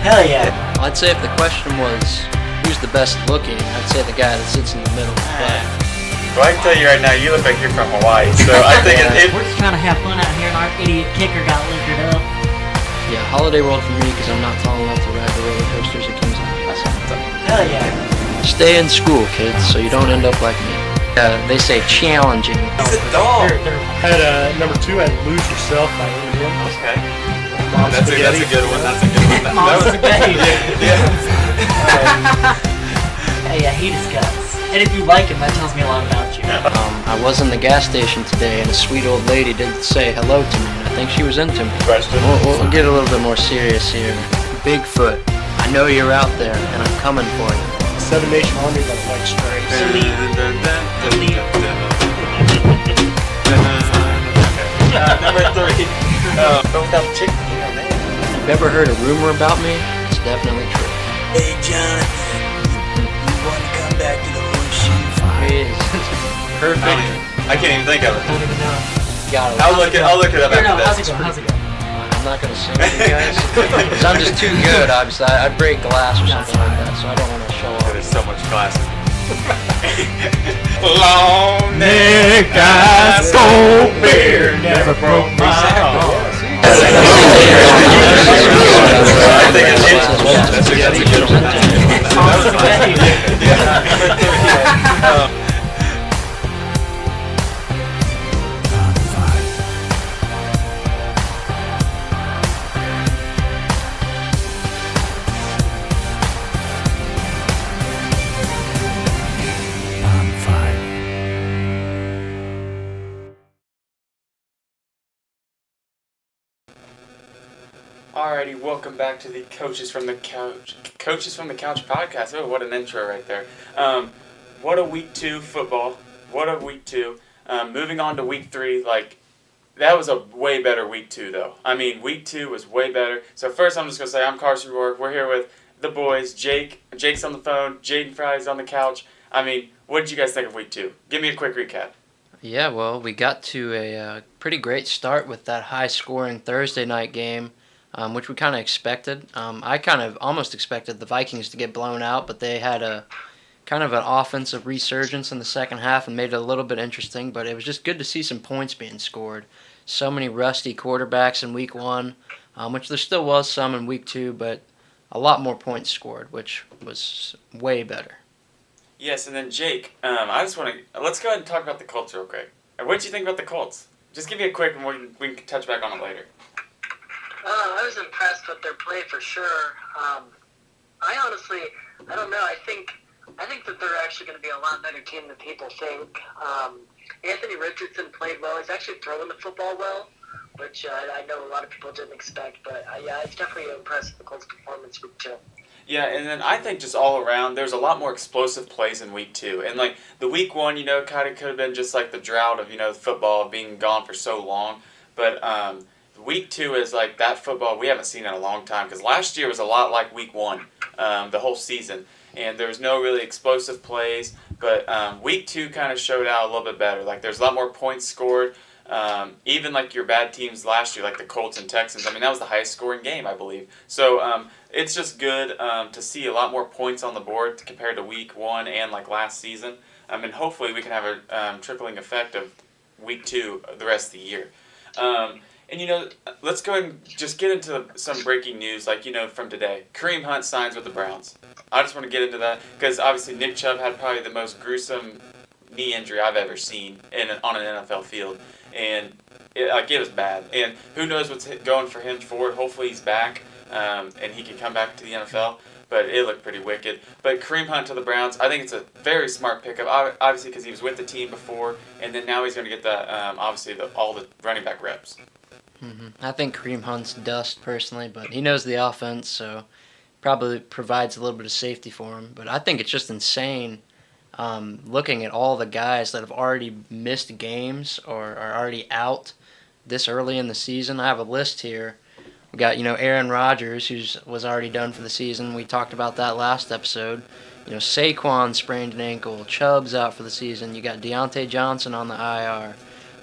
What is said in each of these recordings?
Hell yeah. I'd say if the question was who's the best looking, I'd say the guy that sits in the middle. Well, I can tell you right now, you look like you're from Hawaii, so I think We're just trying to have fun out here, and our idiot kicker got liquored up. Yeah, Holiday World for me because I'm not tall enough to ride the roller coasters at Kings Island. Hell yeah. Stay in school, kids, so you don't end up like me. They say challenging. He's a dog. Had number 2 had Lose Yourself by Eminem. Okay. That's a good one. That's a good one. Mom spaghetti. Yeah. Hey, yeah, he discuss. And if you like him, that tells me a lot about you. I was in the gas station today, and a sweet old lady did say hello to me, and I think she was into me. Question. We'll get a little bit more serious here. Bigfoot, I know you're out there, and I'm coming for you. 7 Nation Army by the White Stripes. Number 3. Without chicken. You've ever heard a rumor about me? It's definitely true. Hey, Jonathan, you want to come back to the horseshoe? Perfect. I can't even think of it. I don't even know. Got it. I'll look it up Here, no, after how's this. it going? How's it going? I'm not gonna sing with you guys because I'm just too good. Obviously, I'd break glass or something like that, so I don't want to show off. There's so much class. Long neck, I stole beer, never broke my heart. I think that's a good one. Number 3. Alrighty, welcome back to the Coaches from the Couch podcast. Oh, what an intro right there. What a week 2 football. What a week 2. Moving on to week 3, that was a way better week 2 though. I mean, week 2 was way better. So first I'm just going to say I'm Carson Rourke. We're here with the boys. Jake's on the phone. Jaden Fry's on the couch. I mean, what did you guys think of week 2? Give me a quick recap. Yeah, well, we got to a pretty great start with that high-scoring Thursday night game. Which we kind of expected. I kind of almost expected the Vikings to get blown out, but they had a kind of an offensive resurgence in the second half and made it a little bit interesting, but it was just good to see some points being scored. So many rusty quarterbacks in week 1, which there still was some in week 2, but a lot more points scored, which was way better. Yes, and then Jake, let's go ahead and talk about the Colts real quick. What did you think about the Colts? Just give me a quick and we can touch back on it later. I was impressed with their play for sure. I honestly, I don't know. I think that they're actually going to be a lot better team than people think. Anthony Richardson played well. He's actually throwing the football well, which I know a lot of people didn't expect. But yeah, it's definitely impressed with the Colts' performance week 2. Yeah, and then I think just all around, there's a lot more explosive plays in week 2. And the week 1, kind of could have been just like the drought of football being gone for so long, but week 2 is like that football we haven't seen in a long time, because last year was a lot like week 1, the whole season, and there was no really explosive plays, but week 2 kind of showed out a little bit better. There's a lot more points scored, even your bad teams last year, like the Colts and Texans. I mean, that was the highest scoring game, I believe. So it's just good to see a lot more points on the board compared to week 1 and last season. And hopefully we can have a trickling effect of week 2 the rest of the year. And, let's go ahead and just get into some breaking news, from today. Kareem Hunt signs with the Browns. I just want to get into that because, obviously, Nick Chubb had probably the most gruesome knee injury I've ever seen on an NFL field. And, it was bad. And who knows what's going for him forward. Hopefully he's back and he can come back to the NFL. But it looked pretty wicked. But Kareem Hunt to the Browns, I think it's a very smart pickup, obviously because he was with the team before. And then now he's going to get all the running back reps. Mm-hmm. I think Kareem Hunt's dust personally, but he knows the offense, so probably provides a little bit of safety for him. But I think it's just insane looking at all the guys that have already missed games or are already out this early in the season. I have a list here. We got, Aaron Rodgers, who was already done for the season. We talked about that last episode. Saquon sprained an ankle. Chubb's out for the season. You got Deontay Johnson on the IR.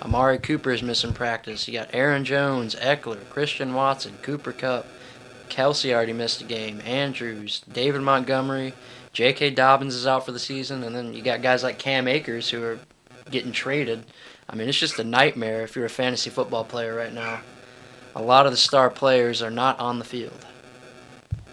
Amari Cooper is missing practice. You got Aaron Jones, Eckler, Christian Watson, Cooper Kupp, Kelsey already missed a game. Andrews, David Montgomery, J.K. Dobbins is out for the season, and then you got guys like Cam Akers who are getting traded. I mean, it's just a nightmare if you're a fantasy football player right now. A lot of the star players are not on the field.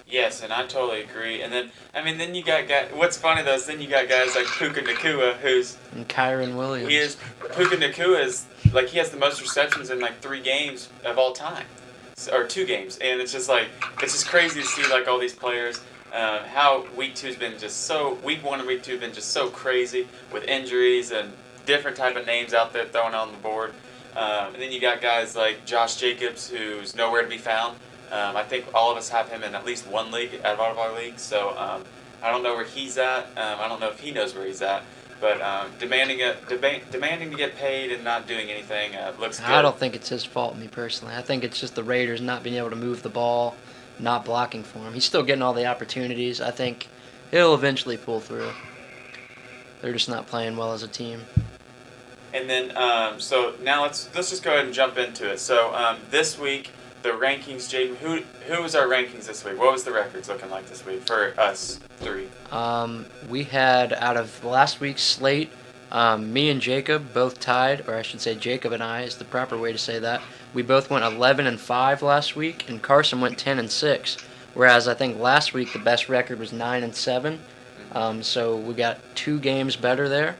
Yes, and I totally agree. And then, then you got guys. What's funny though is then you got guys like Puka Nacua, And Kyron Williams. Puka Nacua is like he has the most receptions in like 3 games of all time, or 2 games, and it's just crazy to see like all these players. How week 1 and week 2 have been just so crazy with injuries and different type of names out there thrown on the board. And then you got guys like Josh Jacobs, who's nowhere to be found. I think all of us have him in at least one league out of all of our leagues. So I don't know where he's at. I don't know if he knows where he's at. But demanding to get paid and not doing anything looks good. I don't think it's his fault, me personally. I think it's just the Raiders not being able to move the ball, not blocking for him. He's still getting all the opportunities. I think he'll eventually pull through. They're just not playing well as a team. And then, so now let's just go ahead and jump into it. So this week, the rankings, Jaden, who was our rankings this week? What was the records looking like this week for us 3? We had, out of last week's slate, me and Jacob both tied, or I should say Jacob and I is the proper way to say that. We both went 11-5 last week, and Carson went 10-6. Whereas I think last week the best record was 9-7. So we got 2 games better there.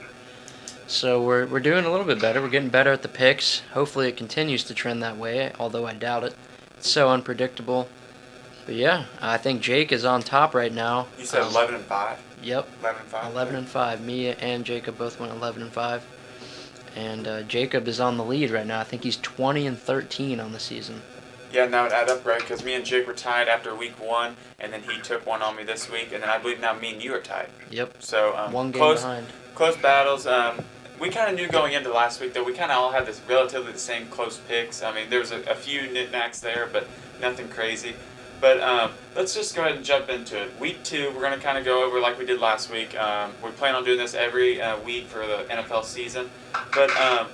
So we're doing a little bit better. We're getting better at the picks. Hopefully it continues to trend that way, although I doubt it. It's so unpredictable. But yeah, I think Jake is on top right now. You said 11-5? Yep. 11-5? 11-5. Me and Jacob both went 11-5. And Jacob is on the lead right now. I think he's 20-13 on the season. Yeah, and that would add up, right? Because me and Jake were tied after week 1, and then he took one on me this week, and then I believe now me and you are tied. Yep. So 1 game close, behind. Close battles. We kind of knew going into last week, though, we kind of all had this relatively the same close picks. I mean, there was a few knickknacks there, but nothing crazy. But let's just go ahead and jump into it. Week 2, we're going to kind of go over like we did last week. We plan on doing this every week for the NFL season. But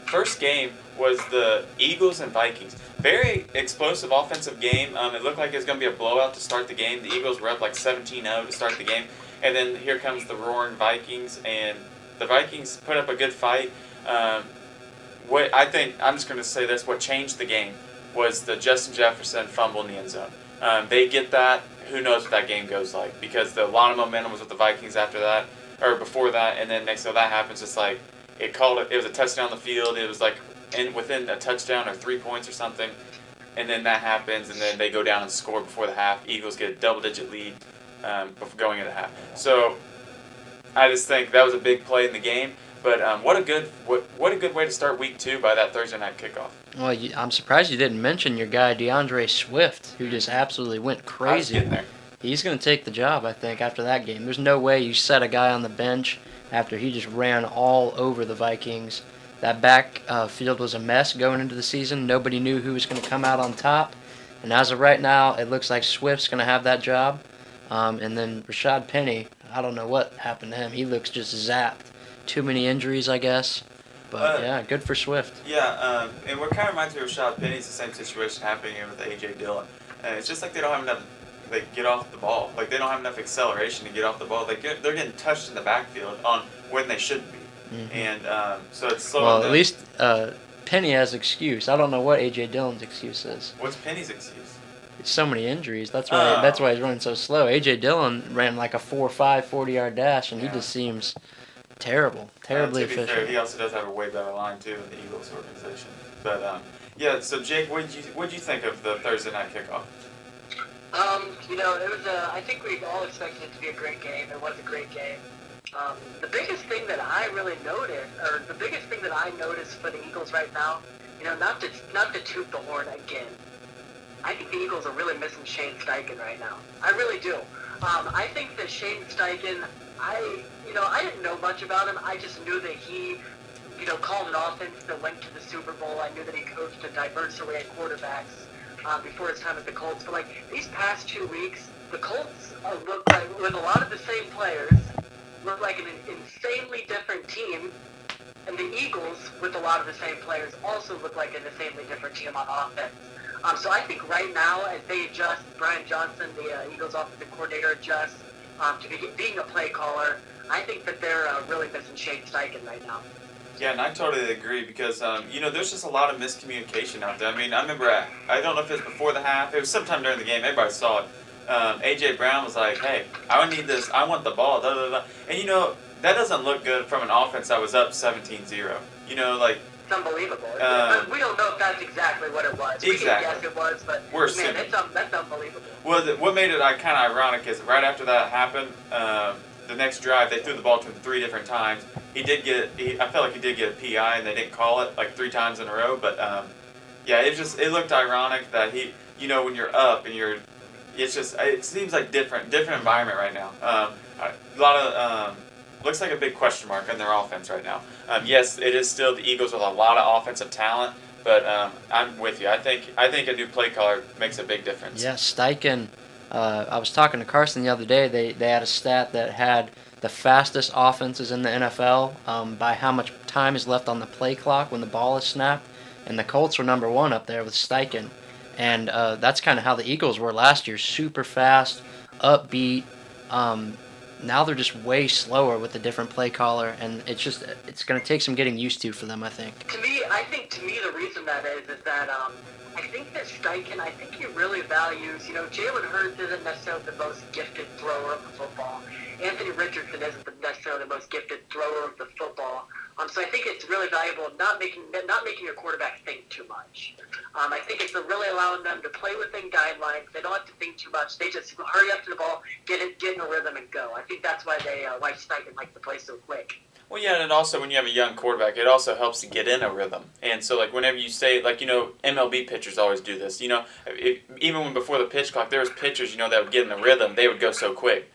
first game was the Eagles and Vikings. Very explosive offensive game. It looked like it was going to be a blowout to start the game. The Eagles were up like 17-0 to start the game. And then here comes the roaring Vikings, and the Vikings put up a good fight. What I think, I'm just going to say this, what changed the game was the Justin Jefferson fumble in the end zone. They get that. Who knows what that game goes like? Because a lot of momentum was with the Vikings after that, or before that, and then next time that happens, it's like it was a touchdown on the field. It was like within a touchdown or 3 points or something, and then that happens, and then they go down and score before the half. Eagles get a double-digit lead before going into the half. So I just think that was a big play in the game. But what a good way to start week 2 by that Thursday night kickoff. Well, I'm surprised you didn't mention your guy DeAndre Swift, who just absolutely went crazy. I was getting there. He's going to take the job, I think, after that game. There's no way you set a guy on the bench after he just ran all over the Vikings. That back field was a mess going into the season. Nobody knew who was going to come out on top. And as of right now, it looks like Swift's going to have that job. And then Rashad Penny, I don't know what happened to him. He looks just zapped. Too many injuries, I guess. But, yeah, good for Swift. Yeah, and what kind of reminds me of Rashad Penny is the same situation happening here with A.J. Dillon. It's just like they don't have enough, get off the ball. Like, they don't have enough acceleration to get off the ball. They're getting touched in the backfield on when they shouldn't be. Mm-hmm. And so it's slowing Well, them. at least Penny has excuse. I don't know what A.J. Dillon's excuse is. What's Penny's excuse? It's so many injuries. That's why he's running so slow. A.J. Dillon ran like a 4.5 40-yard dash, and he just seems terribly to be efficient. fair, he also does have a way better line too in the Eagles organization. But yeah, so Jake, what did you think of the Thursday night kickoff? It was I think we all expected it to be a great game. It was a great game. The biggest thing that I really noticed, or the biggest thing that I noticed for the Eagles right now, not to toot the horn again, I think the Eagles are really missing Shane Steichen right now. I really do. I think that Shane Steichen, I didn't know much about him. I just knew that he, called an offense that went to the Super Bowl. I knew that he coached a diverse array of quarterbacks before his time at the Colts. But, these past 2 weeks, the Colts look like, with a lot of the same players, look like an insanely different team. And the Eagles, with a lot of the same players, also look like an insanely different team on offense. So I think right now, as they adjust, Brian Johnson, the Eagles offensive coordinator, adjusts to being a play caller, I think that they're really missing Shane Steichen right now. Yeah, and I totally agree because, there's just a lot of miscommunication out there. I mean, I remember, I don't know if it was before the half, it was sometime during the game, everybody saw it. A.J. Brown was like, hey, I need this, I want the ball, da da da. And, that doesn't look good from an offense that was up 17-0. It's unbelievable. We don't know if that's exactly what it was. We can guess it was, but that's unbelievable. Well, what made it kind of ironic is right after that happened, the next drive they threw the ball to him 3 different times. I felt like he did get a PI and they didn't call it like 3 times in a row. But it looked ironic that when you're up and it seems like different environment right now. A lot of looks like a big question mark on their offense right now. Yes, it is still the Eagles with a lot of offensive talent, but I'm with you. I think a new play caller makes a big difference. Yeah, Steichen. I was talking to Carson the other day. They had a stat that had the fastest offenses in the NFL by how much time is left on the play clock when the ball is snapped, and the Colts were number 1 up there with Steichen. And that's kind of how the Eagles were last year, super fast, upbeat. Now they're just way slower with the different play caller, and it's going to take some getting used to for them, I think. To me, the reason that is that I think that Steichen, he really values, Jalen Hurts isn't necessarily the most gifted thrower of the football. Anthony Richardson isn't necessarily the most gifted thrower of the football. So I think it's really valuable not making your quarterback think too much. I think it's really allowing them to play within guidelines. They don't have to think too much. They just hurry up to the ball, get in a rhythm, and go. I think that's why why Steichen likes to play so quick. Well, yeah, and also when you have a young quarterback, it also helps to get in a rhythm. And so, whenever you say, MLB pitchers always do this. Even when before the pitch clock, there was pitchers, that would get in the rhythm. They would go so quick.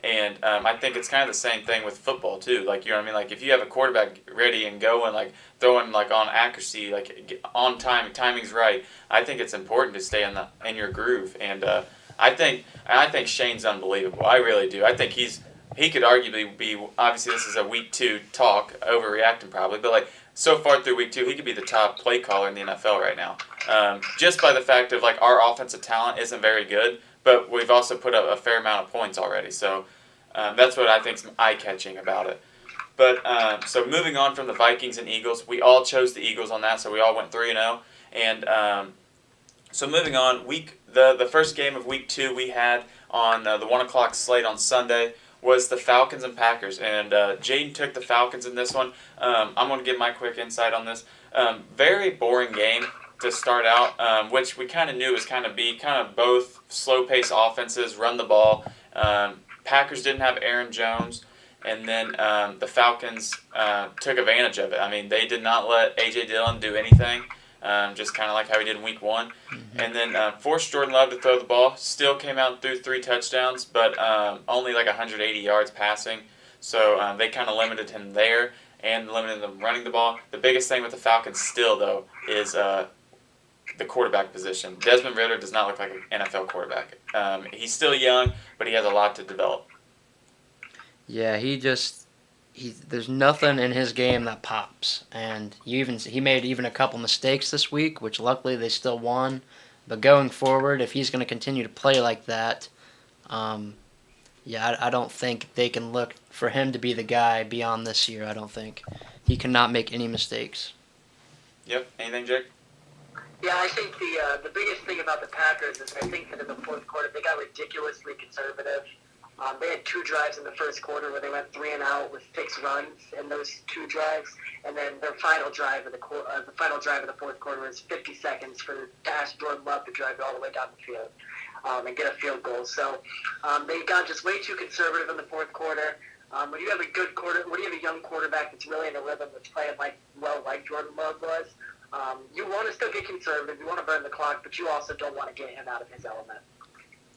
And I think it's kind of the same thing with football, too. You know what I mean? If you have a quarterback ready and going, throwing, on accuracy, on time, timing's right, I think it's important to stay in your groove. And I think Shane's unbelievable. I really do. I think he could arguably be, obviously this is a week 2 talk, overreacting probably, but so far through week 2, he could be the top play caller in the NFL right now. Just by the fact of our offensive talent isn't very good, but we've also put up a fair amount of points already. So that's what I think is eye-catching about it. But so moving on from the Vikings and Eagles, we all chose the Eagles on that, so we all went 3-0. And so moving on, the first game of week 2 we had on the 1 o'clock slate on Sunday was the Falcons and Packers. And Jaden took the Falcons in this one. I'm going to give my quick insight on this. Very boring game to start out, which we kind of knew was kind of both slow-paced offenses, run the ball. Packers didn't have Aaron Jones, and then the Falcons took advantage of it. I mean, they did not let A.J. Dillon do anything, just kind of like how he did in week 1. Mm-hmm. And then forced Jordan Love to throw the ball. Still came out and threw 3 touchdowns, but only 180 yards passing. So they kind of limited him there and limited them running the ball. The biggest thing with the Falcons still, though, is the quarterback position. Desmond Ridder does not look like an NFL quarterback. He's still young, but he has a lot to develop. Yeah, there's nothing in his game that pops, and he made even a couple mistakes this week, which luckily they still won. But going forward, if he's going to continue to play like that, I don't think they can look for him to be the guy beyond this year. I don't think he cannot make any mistakes. Yep. Anything, Jake? Yeah, I think the biggest thing about the Packers is I think that in the fourth quarter they got ridiculously conservative. They had 2 drives in the first quarter where they went 3 and out with 6 runs in those 2 drives, and then their final drive of the fourth quarter was 50 seconds for Jordan Love to drive all the way down the field and get a field goal. So they got just way too conservative in the fourth quarter. When you have a young quarterback that's really in a rhythm, that's playing like Jordan Love was, you want to still get conservative. You want to burn the clock, but you also don't want to get him out of his element.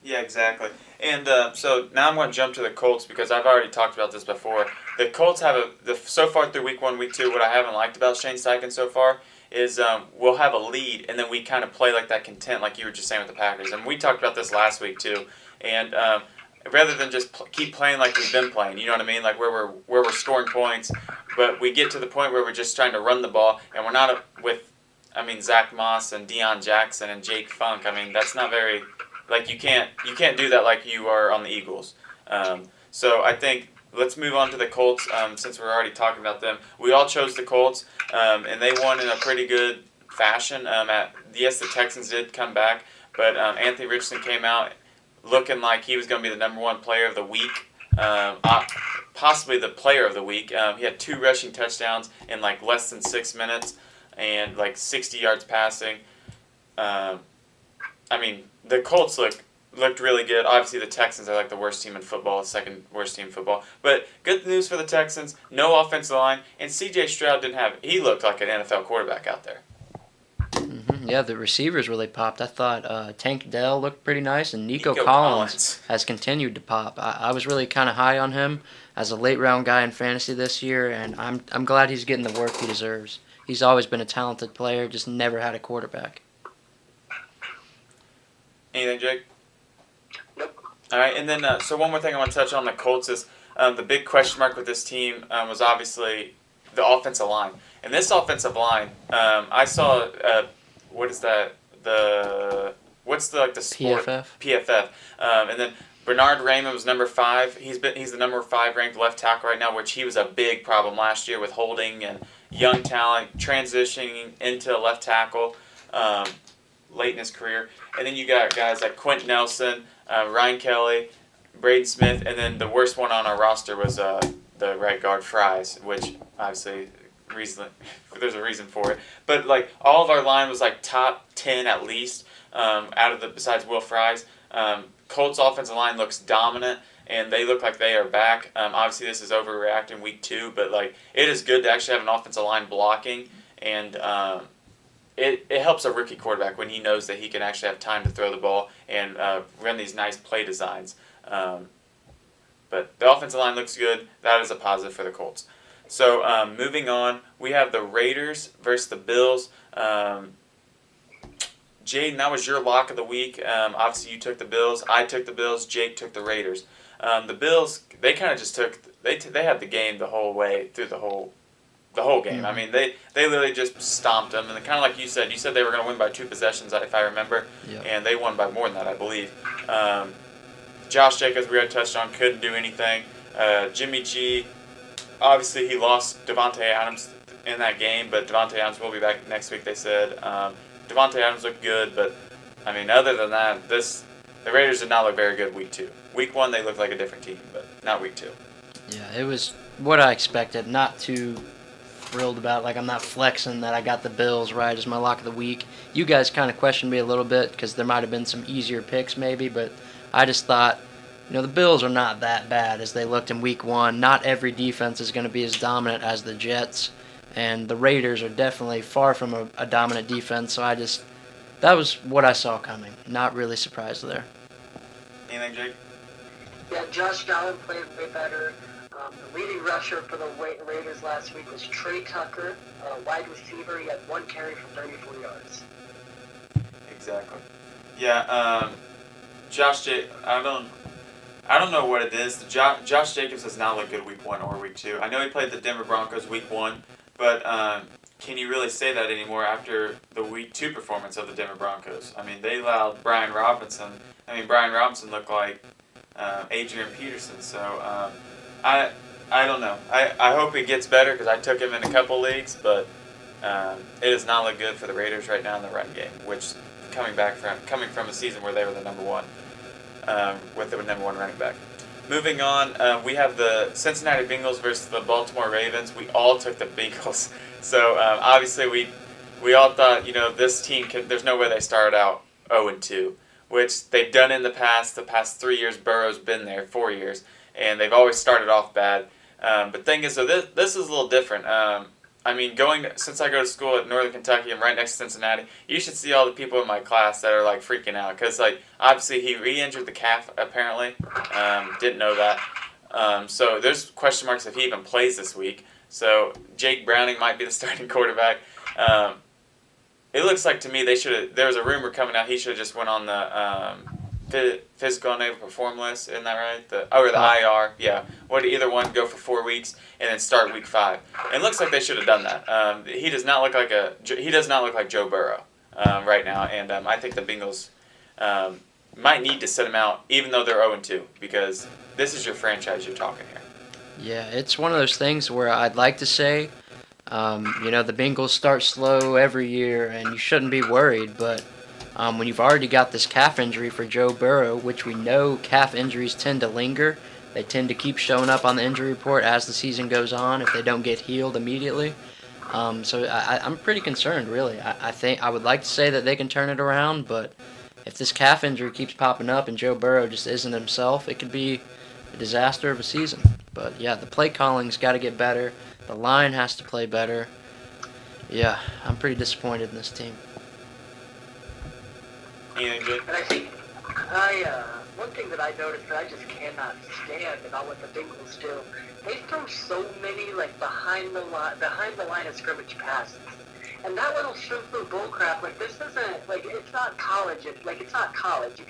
Yeah, exactly. And so now I'm going to jump to the Colts because I've already talked about this before. The Colts have so far through week 1, week 2, what I haven't liked about Shane Steichen so far is we'll have a lead, and then we kind of play like that content, like you were just saying with the Packers. And we talked about this last week too. And rather than just keep playing like we've been playing, you know what I mean, like where we're scoring points, but we get to the point where we're just trying to run the ball, and we're not with I mean, Zach Moss and Deion Jackson and Jake Funk. I mean, that's not very, like, you can't do that like you are on the Eagles. So I think let's move on to the Colts, since we're already talking about them. We all chose the Colts, and they won in a pretty good fashion. Yes, the Texans did come back, but Anthony Richardson came out looking like he was going to be the number one player of the week, possibly the player of the week. He had 2 rushing touchdowns in like less than 6 minutes and like 60 yards passing. I mean, the Colts looked really good. Obviously, the Texans are like the worst team in football, the second worst team in football. But good news for the Texans, no offensive line, and C.J. Stroud he looked like an NFL quarterback out there. Yeah, the receivers really popped. I thought Tank Dell looked pretty nice, and Nico Nico Collins Collins has continued to pop. I was really kind of high on him as a late-round guy in fantasy this year, and I'm glad he's getting the work he deserves. He's always been a talented player, just never had a quarterback. Anything, Jake? Nope. All right, and then so one more thing I want to touch on the Colts is the big question mark with this team was obviously the offensive line. And this offensive line, I saw what is that? What's the sport? PFF. And then Bernard Raymond was number 5. He's the number 5 ranked left tackle right now, which he was a big problem last year with holding and young talent transitioning into left tackle late in his career. And then you got guys like Quentin Nelson, Ryan Kelly, Braden Smith, and then the worst one on our roster was the right guard Fries, which obviously there's a reason for it. But like all of our line was like top 10 at least besides Will Fries. Colts offensive line looks dominant, and they look like they are back. Obviously, this is overreacting week 2, but like it is good to actually have an offensive line blocking, and it helps a rookie quarterback when he knows that he can actually have time to throw the ball and run these nice play designs. But the offensive line looks good. That is a positive for the Colts. So moving on, we have the Raiders versus the Bills. Jaden, that was your lock of the week. Obviously, you took the Bills. I took the Bills. Jake took the Raiders. The Bills, they kind of just they had the game the whole way through the whole game. Mm-hmm. I mean, they literally just stomped them, and kind of like you said they were going to win by 2 possessions, if I remember, Yep. and they won by more than that, I believe. Josh Jacobs, we already touched on, couldn't do anything. Jimmy G, obviously he lost Devontae Adams in that game, but Devontae Adams will be back next week, they said. Devontae Adams looked good, but, I mean, other than that, the Raiders did not look very good week 2. Week 1, they looked like a different team, but not week 2. Yeah, it was what I expected. Not too thrilled about. Like, I'm not flexing that I got the Bills right as my lock of the week. You guys kind of questioned me a little bit because there might have been some easier picks maybe, but I just thought, the Bills are not that bad as they looked in week 1. Not every defense is going to be as dominant as the Jets, and the Raiders are definitely far from a dominant defense, so that was what I saw coming. Not really surprised there. Anything, Jake? Yeah, Josh Allen played way better. The leading rusher for the Raiders last week was Trey Tucker, wide receiver. He had 1 carry for 34 yards. Exactly. Yeah, I don't know what it is. Josh Jacobs has not looked good week 1 or week 2. I know he played the Denver Broncos week 1, but can you really say that anymore after the week 2 performance of the Denver Broncos? I mean, they allowed Brian Robinson. Brian Robinson looked like Adrian Peterson. So I don't know. I hope it gets better because I took him in a couple leagues, but it does not look good for the Raiders right now in the run game, which coming from a season where they were the number 1. With the number 1 running back. Moving on, we have the Cincinnati Bengals versus the Baltimore Ravens. We all took the Bengals. So obviously we all thought, this team there's no way they started out 0-2, which they've done in the past. The past 3 years, Burrow's been there, 4 years, and they've always started off bad. But thing is, so this is a little different. Since I go to school at Northern Kentucky, I'm right next to Cincinnati, you should see all the people in my class that are, freaking out. Because, obviously he re-injured the calf, apparently. Didn't know that. So there's question marks if he even plays this week. So Jake Browning might be the starting quarterback. It looks like to me there was a rumor coming out he should have just went on physical unable to perform list, isn't that right? The IR, yeah. Would either one go for 4 weeks and then start week 5? It looks like they should have done that. He does not look like Joe Burrow right now, and I think the Bengals might need to sit him out, even though they're 0-2, because this is your franchise you're talking here. Yeah, it's one of those things where I'd like to say, the Bengals start slow every year, and you shouldn't be worried, but when you've already got this calf injury for Joe Burrow, which we know calf injuries tend to linger, they tend to keep showing up on the injury report as the season goes on if they don't get healed immediately. So I'm pretty concerned, really. I think I would like to say that they can turn it around, but if this calf injury keeps popping up and Joe Burrow just isn't himself, it could be a disaster of a season. But yeah, the play calling's got to get better. The line has to play better. Yeah, I'm pretty disappointed in this team. Anything good? And I think one thing that I noticed that I just cannot stand about what the Bengals do, they throw so many behind the line of scrimmage passes. And that little simple bull crap, this isn't it's not college. It's not college. You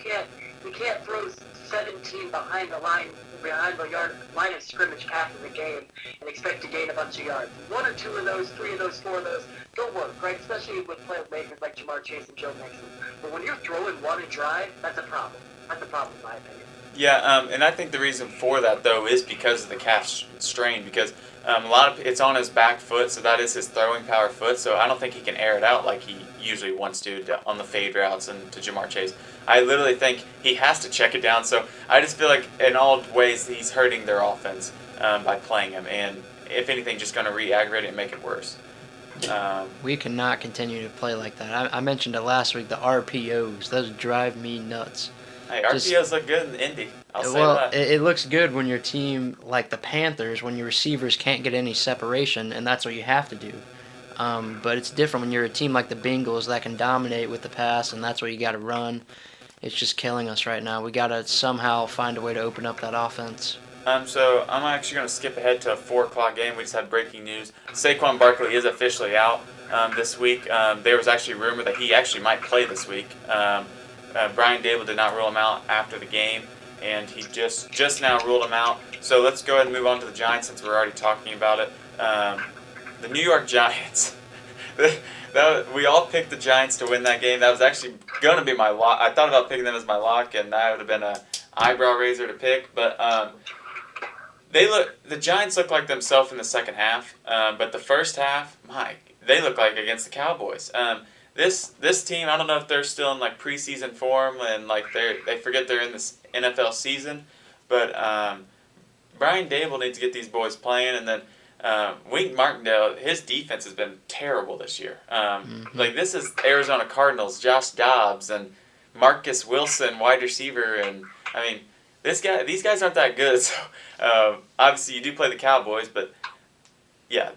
can't throw 17 behind the line of scrimmage passes a game and expect to gain a bunch of yards. 1 or 2 of those, 3 of those, 4 of those don't work, right? Especially with playmakers like Jamar Chase and Joe Mixon. But when you're throwing one and drive, that's a problem. That's a problem in my opinion. Yeah, and I think the reason for that though is because of the calf strain. Because it's on his back foot, so that is his throwing power foot. So I don't think he can air it out like he usually wants to on the fade routes and to Jamar Chase. I literally think he has to check it down. So I just feel like in all ways he's hurting their offense by playing him, and if anything, just going to re-aggravate it and make it worse. We cannot continue to play like that. I mentioned it last week, the RPOs. Those drive me nuts. Hey, RPOs look good in Indy. I'll say that. It looks good when your team, like the Panthers, when your receivers can't get any separation, and that's what you have to do. But it's different when you're a team like the Bengals that can dominate with the pass, and that's what you got to run. It's just killing us right now. We got to somehow find a way to open up that offense. So I'm actually going to skip ahead to a 4 o'clock game. We just had breaking news. Saquon Barkley is officially out this week. There was actually rumor that he actually might play this week. Brian Dable did not rule him out after the game, and he just now ruled him out. So let's go ahead and move on to the Giants since we're already talking about it. The New York Giants. We all picked the Giants to win that game. That was actually going to be my lock. I thought about picking them as my lock, and that would have been an eyebrow raiser to pick. But the Giants look like themselves in the second half. But the first half, they look like against the Cowboys. This team, I don't know if they're still in preseason form and they forget they're in this NFL season, but Brian Dable needs to get these boys playing, and then Wink Martindale, his defense has been terrible this year. This is Arizona Cardinals, Josh Dobbs and Marcus Wilson, wide receiver, and these guys aren't that good. So obviously you do play the Cowboys, but yeah,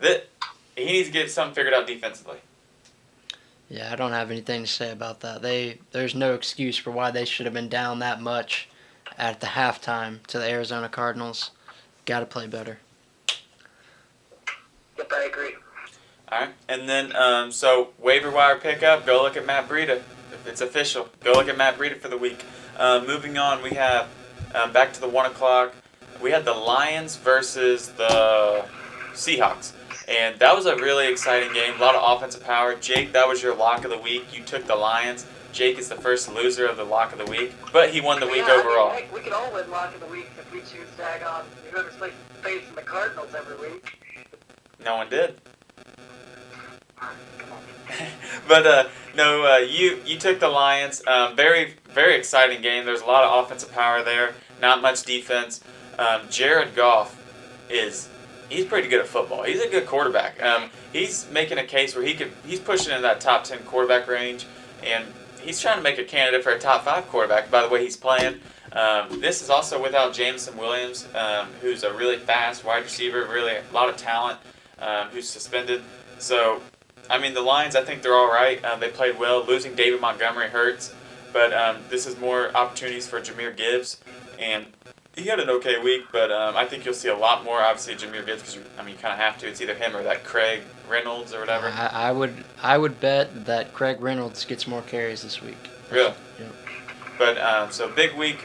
he needs to get something figured out defensively. Yeah, I don't have anything to say about that. There's no excuse for why they should have been down that much at the halftime to the Arizona Cardinals. Got to play better. Yep, I agree. All right, and then so waiver wire pickup. Go look at Matt Breida. It's official. Go look at Matt Breida for the week. Moving on, we have back to the 1 o'clock. We had the Lions versus the Seahawks. And that was a really exciting game. A lot of offensive power. Jake, that was your lock of the week. You took the Lions. Jake is the first loser of the lock of the week, but he won the week overall. We could all win lock of the week if we choose daggone whoever's facing the Cardinals every week. No one did. But no, you took the Lions. Very, very exciting game. There's a lot of offensive power there. Not much defense. Jared Goff he's pretty good at football. He's a good quarterback. He's making a case where he's pushing into that top 10 quarterback range, and he's trying to make a candidate for a top 5 quarterback by the way he's playing. This is also without Jameson Williams, who's a really fast wide receiver, really a lot of talent, who's suspended. So, the Lions, I think they're all right. They played well. Losing David Montgomery hurts, but this is more opportunities for Jahmyr Gibbs, and he had an okay week, but I think you'll see a lot more, obviously, Jahmyr Gibbs, because you kind of have to. It's either him or that Craig Reynolds or whatever. I would bet that Craig Reynolds gets more carries this week. Really? Yep. So big week,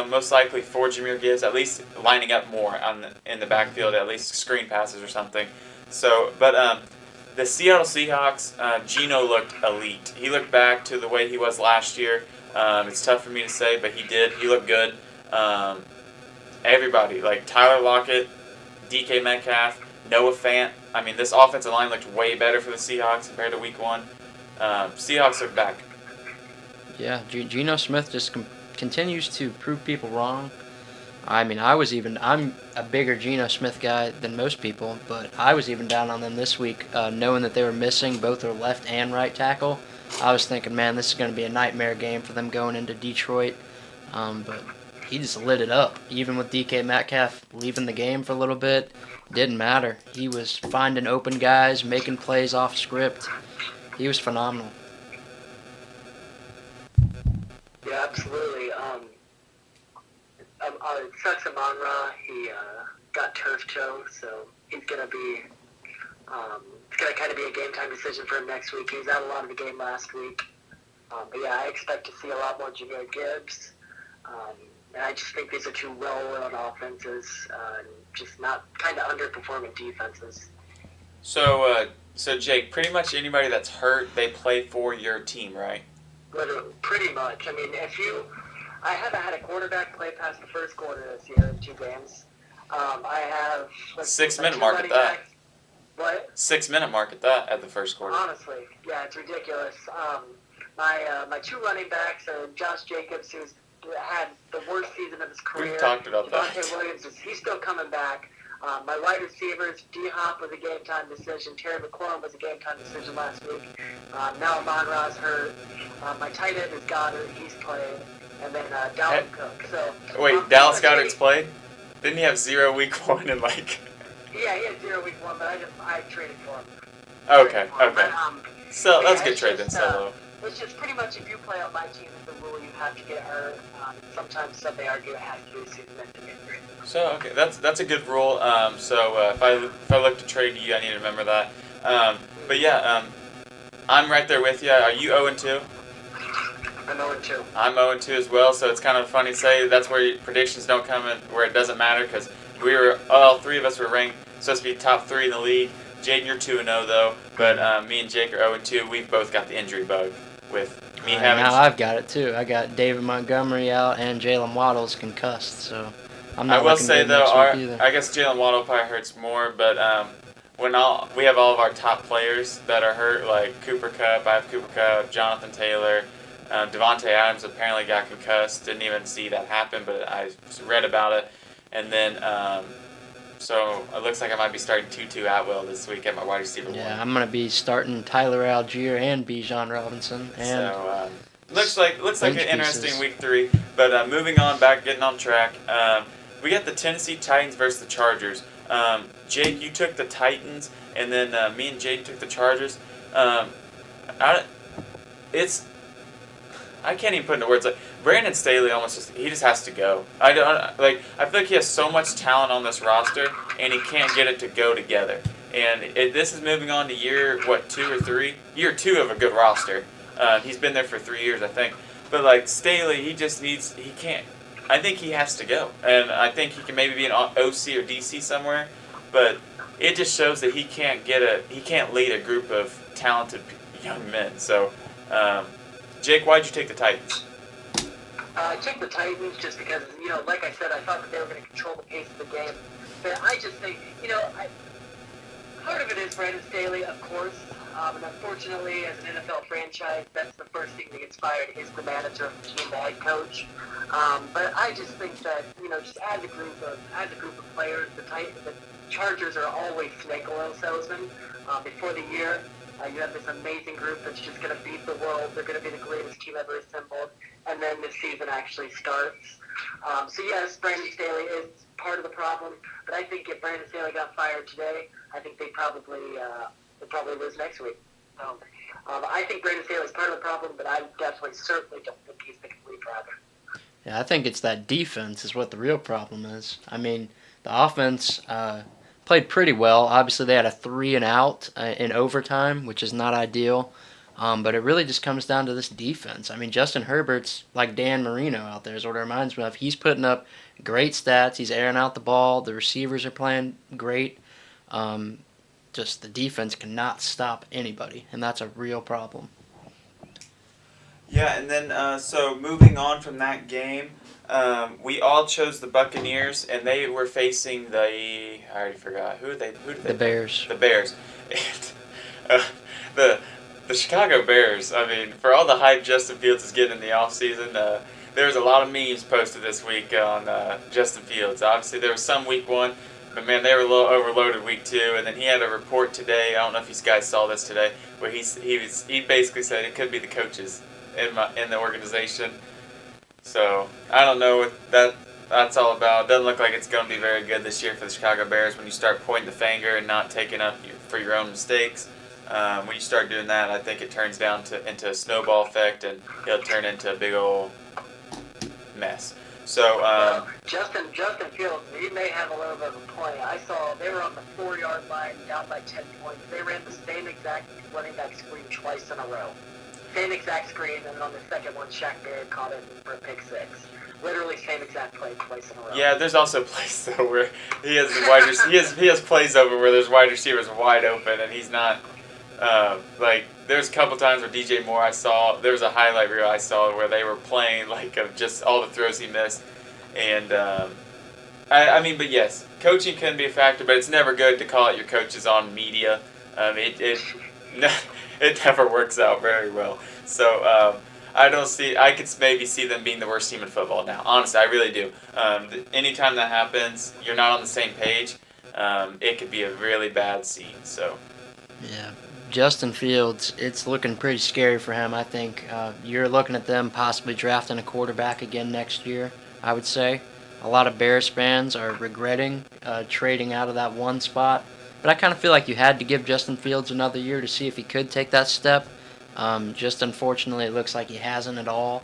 most likely for Jahmyr Gibbs, at least lining up more in the backfield, at least screen passes or something. The Seattle Seahawks, Geno looked elite. He looked back to the way he was last year. It's tough for me to say, but he did. He looked good. Everybody, like Tyler Lockett, DK Metcalf, Noah Fant. I mean, this offensive line looked way better for the Seahawks compared to Week 1. Seahawks look back. Yeah, Geno Smith just continues to prove people wrong. I mean, I'm a bigger Geno Smith guy than most people, but I was even down on them this week, knowing that they were missing both their left and right tackle. I was thinking, man, this is going to be a nightmare game for them going into Detroit. But he just lit it up. Even with DK Metcalf leaving the game for a little bit, didn't matter. He was finding open guys, making plays off script. He was phenomenal. Yeah, absolutely. It sucks Amon-Ra. He got turf toe, so he's gonna be. It's gonna kind of be a game time decision for him next week. He was out a lot of the game last week. But yeah, I expect to see a lot more Jahmyr Gibbs. And I just think these are two well-run offenses, and just not kind of underperforming defenses. So Jake, pretty much anybody that's hurt, they play for your team, right? Literally, pretty much. I mean, I haven't had a quarterback play past the first quarter this year in 2 games. I have 6-minute mark at that. What? 6-minute mark at that at the first quarter. Honestly, yeah, it's ridiculous. My 2 running backs are Josh Jacobs, who's had the worst season of his career. We've talked about that. Devontae Williams, he's still coming back. My wide receivers, D-Hop was a game-time decision. Terry McLaurin was a game-time decision last week. Now Amon-Ra's hurt. My tight end is Goddard. He's playing. And then Dalvin Cook. So wait, Dallas Goedert's played? Didn't he have 0 Week 1 and like? Yeah, he had 0 Week 1, but I traded for him. Okay. But, So that's yeah, a good it's trade then, just, Solo. It's just pretty much if you play on my team, it's a rule you have to get hurt. Sometimes some they argue it has to be a season-ending injury. So okay, that's a good rule. If I look to trade you, I need to remember that. But yeah, I'm right there with you. Are you 0-2? I'm 0-2. I'm 0-2 as well. So it's kind of funny to say that's where your predictions don't come in, where it doesn't matter because all 3 of us were ranked supposed to be top 3 in the league. Jaden, you're 2-0 though, but me and Jake are 0-2. We've both got the injury bug with me having. Now I've got it too. I got David Montgomery out and Jalen Waddle's concussed, so I'm not. I will looking say good though, next week either. I guess Jalen Waddle probably hurts more, but we have all of our top players that are hurt, like Cooper Kupp. I have Cooper Kupp, Jonathan Taylor, Devontae Adams apparently got concussed. Didn't even see that happen, but I read about it, and then. So it looks like I might be starting Tutu Atwell this week at my wide receiver 1. Yeah, I'm gonna be starting Tyler Algier and Bijan Robinson. And So looks like an bench interesting pieces. week 3. But moving on, getting on track. We got the Tennessee Titans versus the Chargers. Jake, you took the Titans, and then me and Jake took the Chargers. I can't even put into words. Like Brandon Staley he just has to go. I feel like he has so much talent on this roster, and he can't get it to go together. And this is moving on to year 2 or 3? Year 2 of a good roster. He's been there for 3 years, I think. But like Staley, he can't. I think he has to go, and I think he can maybe be an OC or DC somewhere. But it just shows that he can't lead a group of talented young men. So. Jake, why'd you take the Titans? I took the Titans just because, like I said, I thought that they were going to control the pace of the game. But I just think, part of it is Brandon Staley, of course. And unfortunately, as an NFL franchise, that's the first thing that gets fired is the manager of the team, the head coach. But I just think that, just as a group of players, the Chargers are always snake oil salesmen. Before the year, you have this amazing group that's just going to beat the world. They're going to be the greatest team ever assembled. And then the season actually starts. So yes, Brandon Staley is part of the problem. But I think if Brandon Staley got fired today, I think they'd probably lose next week. So I think Brandon Staley is part of the problem, but I certainly don't think he's the complete problem. Yeah, I think it's that defense is what the real problem is. I mean, the offense played pretty well. Obviously, they had a 3-and-out in overtime, which is not ideal. But it really just comes down to this defense. I mean, Justin Herbert's like Dan Marino out there is what it reminds me of. He's putting up great stats. He's airing out the ball. The receivers are playing great. Just the defense cannot stop anybody, and that's a real problem. Yeah, and then so moving on from that game, we all chose the Buccaneers, and they were facing I already forgot who did they The Bears. The Bears, and the Chicago Bears. I mean, for all the hype Justin Fields is getting in the offseason, there was a lot of memes posted this week on Justin Fields. Obviously, there was some week 1. But man, they were a little overloaded week 2, and then he had a report today. I don't know if you guys saw this today, where he basically said it could be the coaches in the organization. So I don't know what that's all about. Doesn't look like it's going to be very good this year for the Chicago Bears when you start pointing the finger and not taking up for your own mistakes. When you start doing that, I think it turns into a snowball effect, and it'll turn into a big old mess. So Justin Fields, he may have a little bit of a point. I saw they were on the 4-yard line, down by 10 points. They ran the same exact running back screen twice in a row. Same exact screen, and on the second one, Shaq Barrett caught it for a pick 6. Literally same exact play twice in a row. yeah, there's also plays though where he has plays over where there's wide receivers wide open, and he's not like. There's a couple times where DJ Moore there was a highlight reel I saw where they were playing like of just all the throws he missed, and I mean, but yes, coaching can be a factor, but it's never good to call out your coaches on media. It never works out very well. So I could maybe see them being the worst team in football now. Honestly, I really do. Anytime that happens, you're not on the same page. It could be a really bad scene. So Yeah. Justin Fields, it's looking pretty scary for him, I think. You're looking at them possibly drafting a quarterback again next year, I would say. A lot of Bears fans are regretting trading out of that one spot. But I kind of feel like you had to give Justin Fields another year to see if he could take that step. Just unfortunately, it looks like he hasn't at all.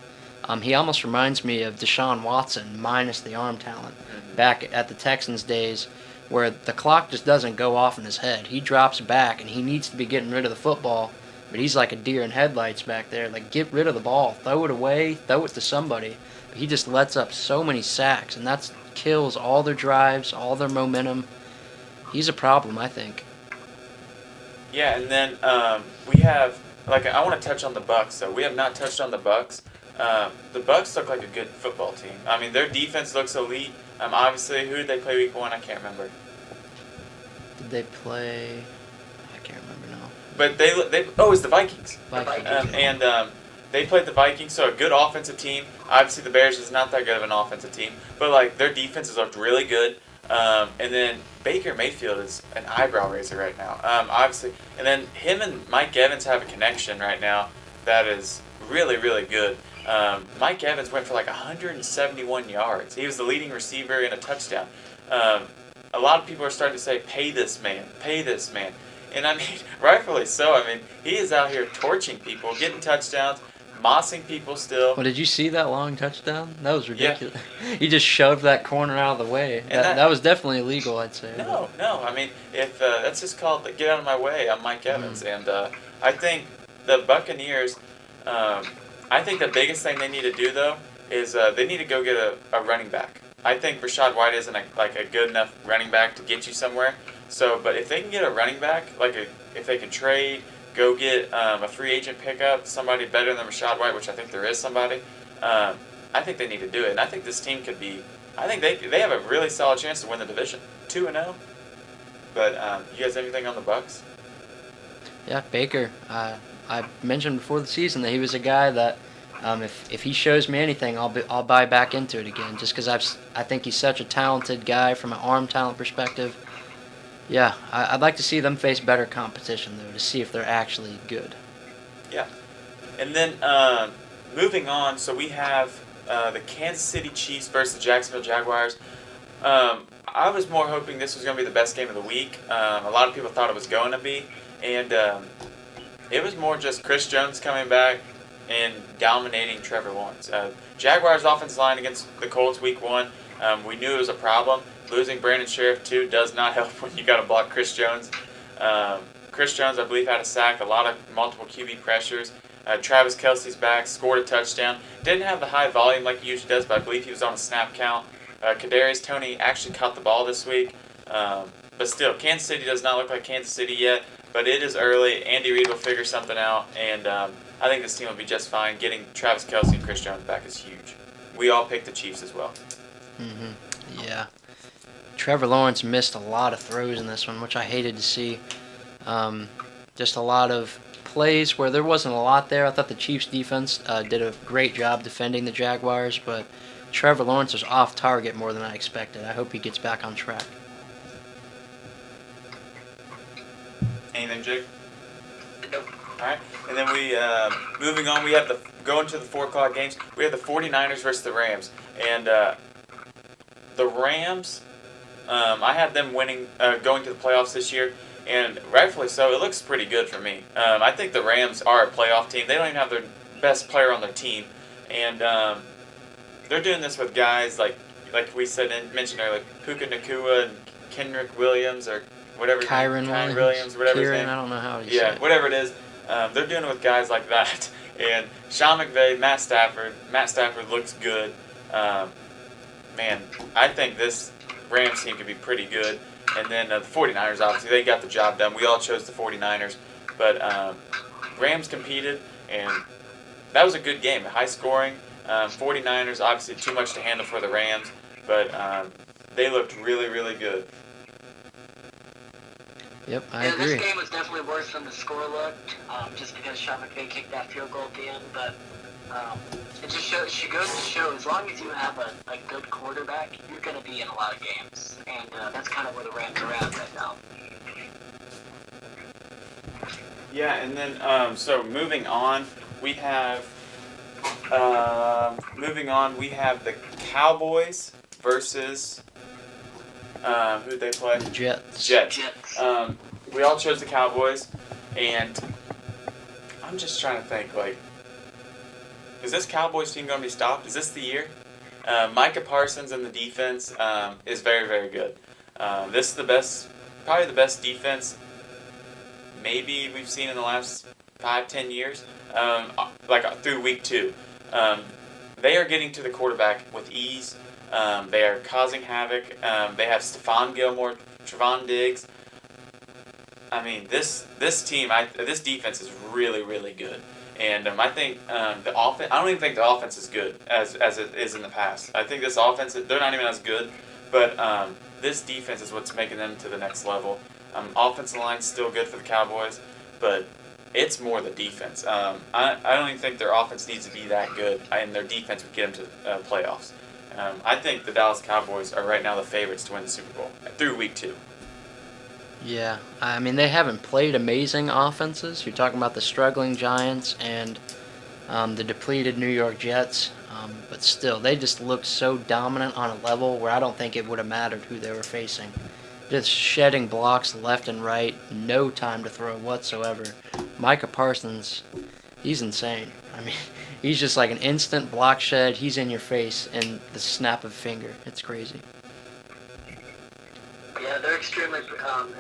He almost reminds me of Deshaun Watson, minus the arm talent, back at the Texans days, where the clock just doesn't go off in his head. He drops back, and he needs to be getting rid of the football, but he's like a deer in headlights back there. Like, get rid of the ball. Throw it away. Throw it to somebody. But he just lets up so many sacks, and that kills all their drives, all their momentum. He's a problem, I think. yeah, and then we have I want to touch on the Bucs. though. We have not touched on the Bucs. The Bucs look like a good football team. I mean, their defense looks elite. Obviously, who did they play week 1? I can't remember. Did they play? I can't remember now. But it's the Vikings. Vikings. They played the Vikings, so a good offensive team. Obviously, the Bears is not that good of an offensive team, but like their defense has looked really good. And then Baker Mayfield is an eyebrow raiser right now. Obviously, and then him and Mike Evans have a connection right now that is really, really good. Mike Evans went for like 171 yards. He was the leading receiver in a touchdown. A lot of people are starting to say, pay this man. And I mean, rightfully so. I mean, he is out here torching people, getting touchdowns, mossing people still. Well, did you see that long touchdown? That was ridiculous. Yeah. He just shoved that corner out of the way. That was definitely illegal, I'd say. No. I mean, if that's just called get out of my way. I'm Mike Evans. And I think the Buccaneers, I think the biggest thing they need to do, though, is they need to go get a running back. I think Rachaad White isn't a good enough running back to get you somewhere. So, but if they can get a running back, if they can trade, go get a free agent pickup, somebody better than Rachaad White, which I think there is somebody, I think they need to do it. And I think this team could be, I think they have a really solid chance to win the division, 2-0. But you guys have anything on the Bucs? Yeah, Baker. I mentioned before the season that he was a guy that if he shows me anything, I'll buy back into it again. Just because I think he's such a talented guy from an arm talent perspective. Yeah, I'd like to see them face better competition though to see if they're actually good. Yeah, and then moving on, so we have the Kansas City Chiefs versus the Jacksonville Jaguars. I was more hoping this was going to be the best game of the week. A lot of people thought it was going to be, and it was more just Chris Jones coming back and dominating Trevor Lawrence. Jaguars' offensive line against the Colts week 1, we knew it was a problem. Losing Brandon Sheriff, too, does not help when you got to block Chris Jones. Chris Jones, I believe, had a sack, a lot of multiple QB pressures. Travis Kelce's back, scored a touchdown. Didn't have the high volume like he usually does, but I believe he was on a snap count. Kadarius Toney actually caught the ball this week. But still, Kansas City does not look like Kansas City yet, but it is early. Andy Reid will figure something out, and I think this team will be just fine. Getting Travis Kelce and Chris Jones back is huge. We all picked the Chiefs as well. Yeah. Trevor Lawrence missed a lot of throws in this one, which I hated to see. Just a lot of plays where there wasn't a lot there. I thought the Chiefs defense did a great job defending the Jaguars, but Trevor Lawrence was off target more than I expected. I hope he gets back on track. Anything, Jake? Nope. All right, and then we moving on. We have going to the 4 o'clock games. We have the 49ers versus the Rams, and the Rams. I had them winning, going to the playoffs this year, and rightfully so. It looks pretty good for me. I think the Rams are a playoff team. They don't even have their best player on their team, and they're doing this with guys like we said and mentioned earlier, like Puka Nacua and Kendrick Williams or whatever. Kyron Williams, whatever his Kieran, name. I don't know how he said Yeah, it. whatever it is. They're doing it with guys like that. And Sean McVay, Matt Stafford looks good. Man, I think this Rams team could be pretty good. And then the 49ers, obviously, they got the job done. We all chose the 49ers. But Rams competed, and that was a good game, high scoring. 49ers, obviously, too much to handle for the Rams. But they looked really, really good. Yep, I Yeah, agree. this game was definitely worse than the score looked, just because Sean McVay kicked that field goal at the end. But it just shows, she goes to show, as long as you have a good quarterback, you're going to be in a lot of games. And that's kind of where the Rams are at right now. Yeah, and then so moving on, we have the Cowboys versus who'd they play? The Jets. Jets. Jets. We all chose the Cowboys, and I'm just trying to think, like, is this Cowboys team going to be stopped? Is this the year? Micah Parsons in the defense is very, very good. This is probably the best defense maybe we've seen in the last 5-10 years, through week 2. They are getting to the quarterback with ease. They are causing havoc. They have Stephon Gilmore, Trevon Diggs. I mean, this team, this defense is really, really good. And I think the offense. I don't even think the offense is good as it is in the past. I think this offense, they're not even as good. But this defense is what's making them to the next level. Offensive line's still good for the Cowboys, but it's more the defense. I don't even think their offense needs to be that good, and their defense would get them to playoffs. I think the Dallas Cowboys are right now the favorites to win the Super Bowl through week 2. Yeah, I mean, they haven't played amazing offenses. You're talking about the struggling Giants and the depleted New York Jets. But still, they just look so dominant on a level where I don't think it would have mattered who they were facing. Just shedding blocks left and right, no time to throw whatsoever. Micah Parsons, he's insane. I mean, he's just like an instant block shed. He's in your face in the snap of a finger. It's crazy. Yeah, they're extremely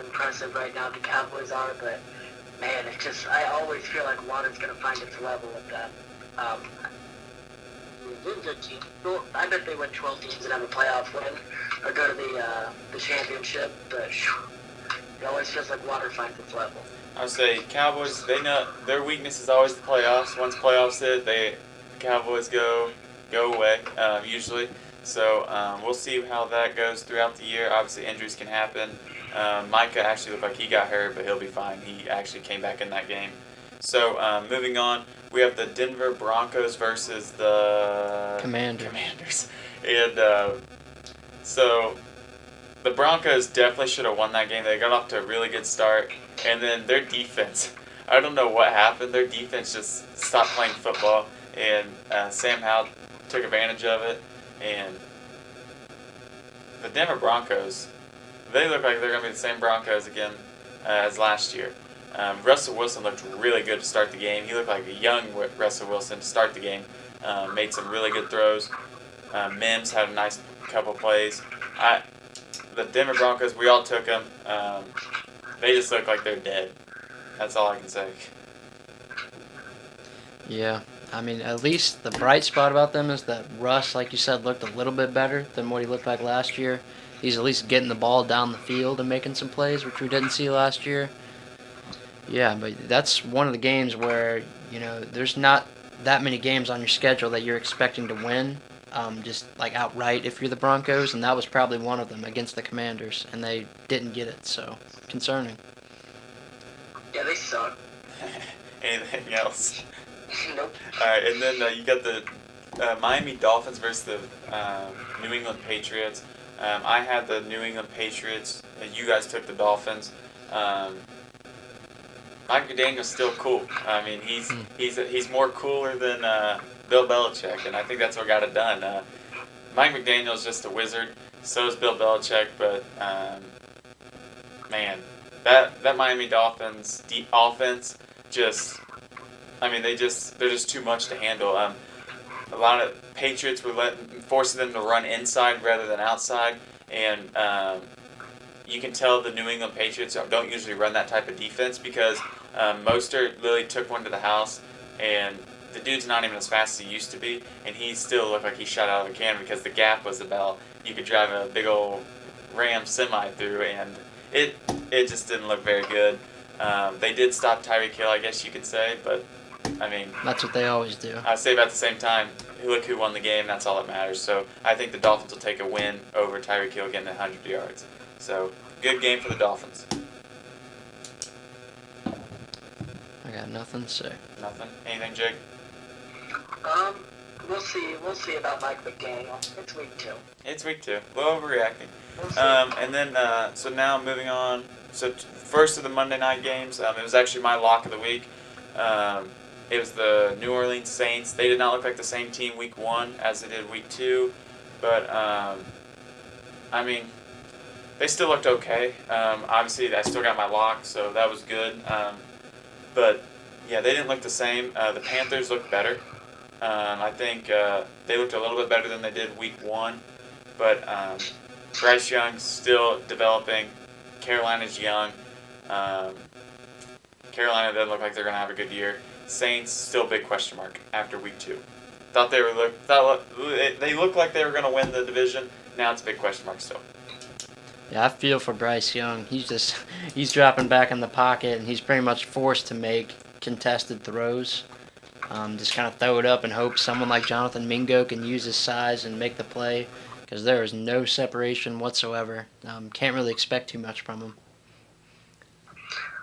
impressive right now, the Cowboys are, but man, it's just, I always feel like water's going to find its level with them. They're a good team. Well, I bet they win 12 teams and have a playoff win, or go to the championship, but it always feels like water finds its level. I would say Cowboys, they know their weakness is always the playoffs. Once playoffs hit, the Cowboys go away, usually. So we'll see how that goes throughout the year. Obviously, injuries can happen. Micah actually looked like he got hurt, but he'll be fine. He actually came back in that game. So moving on, we have the Denver Broncos versus the Commanders. And so the Broncos definitely should have won that game. They got off to a really good start. And then their defense, I don't know what happened. Their defense just stopped playing football. And Sam Howell took advantage of it. And the Denver Broncos, they look like they're going to be the same Broncos again as last year. Russell Wilson looked really good to start the game. He looked like a young Russell Wilson to start the game. Made some really good throws. Mims had a nice couple plays. The Denver Broncos, we all took them. They just look like they're dead. That's all I can say. Yeah, I mean, at least the bright spot about them is that Russ, like you said, looked a little bit better than what he looked like last year. He's at least getting the ball down the field and making some plays, which we didn't see last year. Yeah, but that's one of the games where, there's not that many games on your schedule that you're expecting to win, just like outright if you're the Broncos, and that was probably one of them against the Commanders, and they didn't get it, so concerning. Yeah, they suck. Anything else? Nope. All right, and then you got the Miami Dolphins versus the New England Patriots. I had the New England Patriots. You guys took the Dolphins. Mike McDaniel's still cool. I mean, he's more cooler than Bill Belichick, and I think that's what got it done. Mike McDaniel's just a wizard. So is Bill Belichick, but man, that Miami Dolphins deep offense just. I mean, they're just too much to handle. A lot of Patriots were forcing them to run inside rather than outside, and you can tell the New England Patriots don't usually run that type of defense because Mostert literally took one to the house, and the dude's not even as fast as he used to be, and he still looked like he shot out of a cannon because the gap was about you could drive a big old Ram semi through, and it just didn't look very good. They did stop Tyreek Hill, I guess you could say, but I mean, That's what they always do. I say about the same time, look who won the game. That's all that matters. So I think the Dolphins will take a win over Tyreek Hill getting 100 yards. So good game for the Dolphins. I got nothing to say. Nothing. Anything, Jake? We'll see. We'll see about Mike McDaniel. It's week 2. It's week 2. A little overreacting. We'll see. And then so now moving on. So first of the Monday night games. It was actually my lock of the week. It was the New Orleans Saints. They did not look like the same team week 1 as they did week 2. But, I mean, they still looked okay. Obviously, I still got my lock, so that was good. But, yeah, they didn't look the same. The Panthers looked better. I think they looked a little bit better than they did week 1. But Bryce Young's still developing. Carolina's young. Carolina doesn't look like they're going to have a good year. Saints still a big question mark after week 2. They looked like they were going to win the division. Now it's a big question mark still. Yeah, I feel for Bryce Young. He's dropping back in the pocket, and he's pretty much forced to make contested throws. Just kind of throw it up and hope someone like Jonathan Mingo can use his size and make the play, because there is no separation whatsoever. Can't really expect too much from him.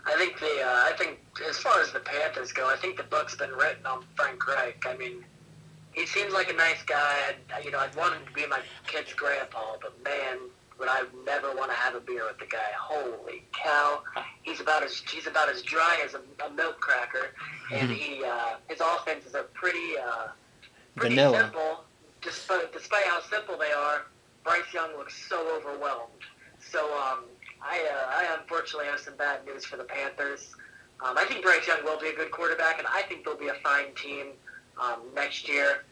I think as far as the Panthers go, I think the book's been written on Frank Reich. I mean, he seems like a nice guy. I'd want him to be my kid's grandpa, but man, would I never want to have a beer with the guy. Holy cow, he's about as dry as a milk cracker, and his offenses are pretty Vanilla. simple. Despite how simple they are, Bryce Young looks so overwhelmed. So I unfortunately have some bad news for the Panthers. I think Bryce Young will be a good quarterback, and I think they'll be a fine team next year.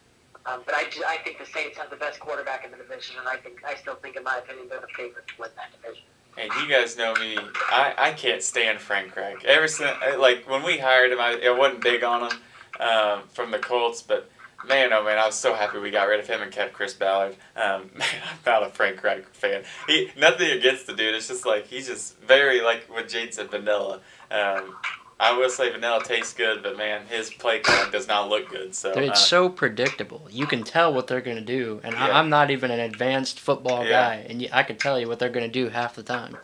But I think the Saints have the best quarterback in the division, and I still think, in my opinion, they're the favorite to win that division. And you guys know me, I can't stand Frank Reich. Ever since, when we hired him, I wasn't big on him from the Colts, but man, oh man, I was so happy we got rid of him and kept Chris Ballard. Man, I'm not a Frank Reich fan. Nothing against the dude. It's just he's just very, like what Jade said, vanilla. I will say vanilla tastes good, but man, his play calling does not look good. So It's so predictable. You can tell what they're going to do, and Yeah. I'm not even an advanced football Yeah. guy, and I can tell you what they're going to do half the time.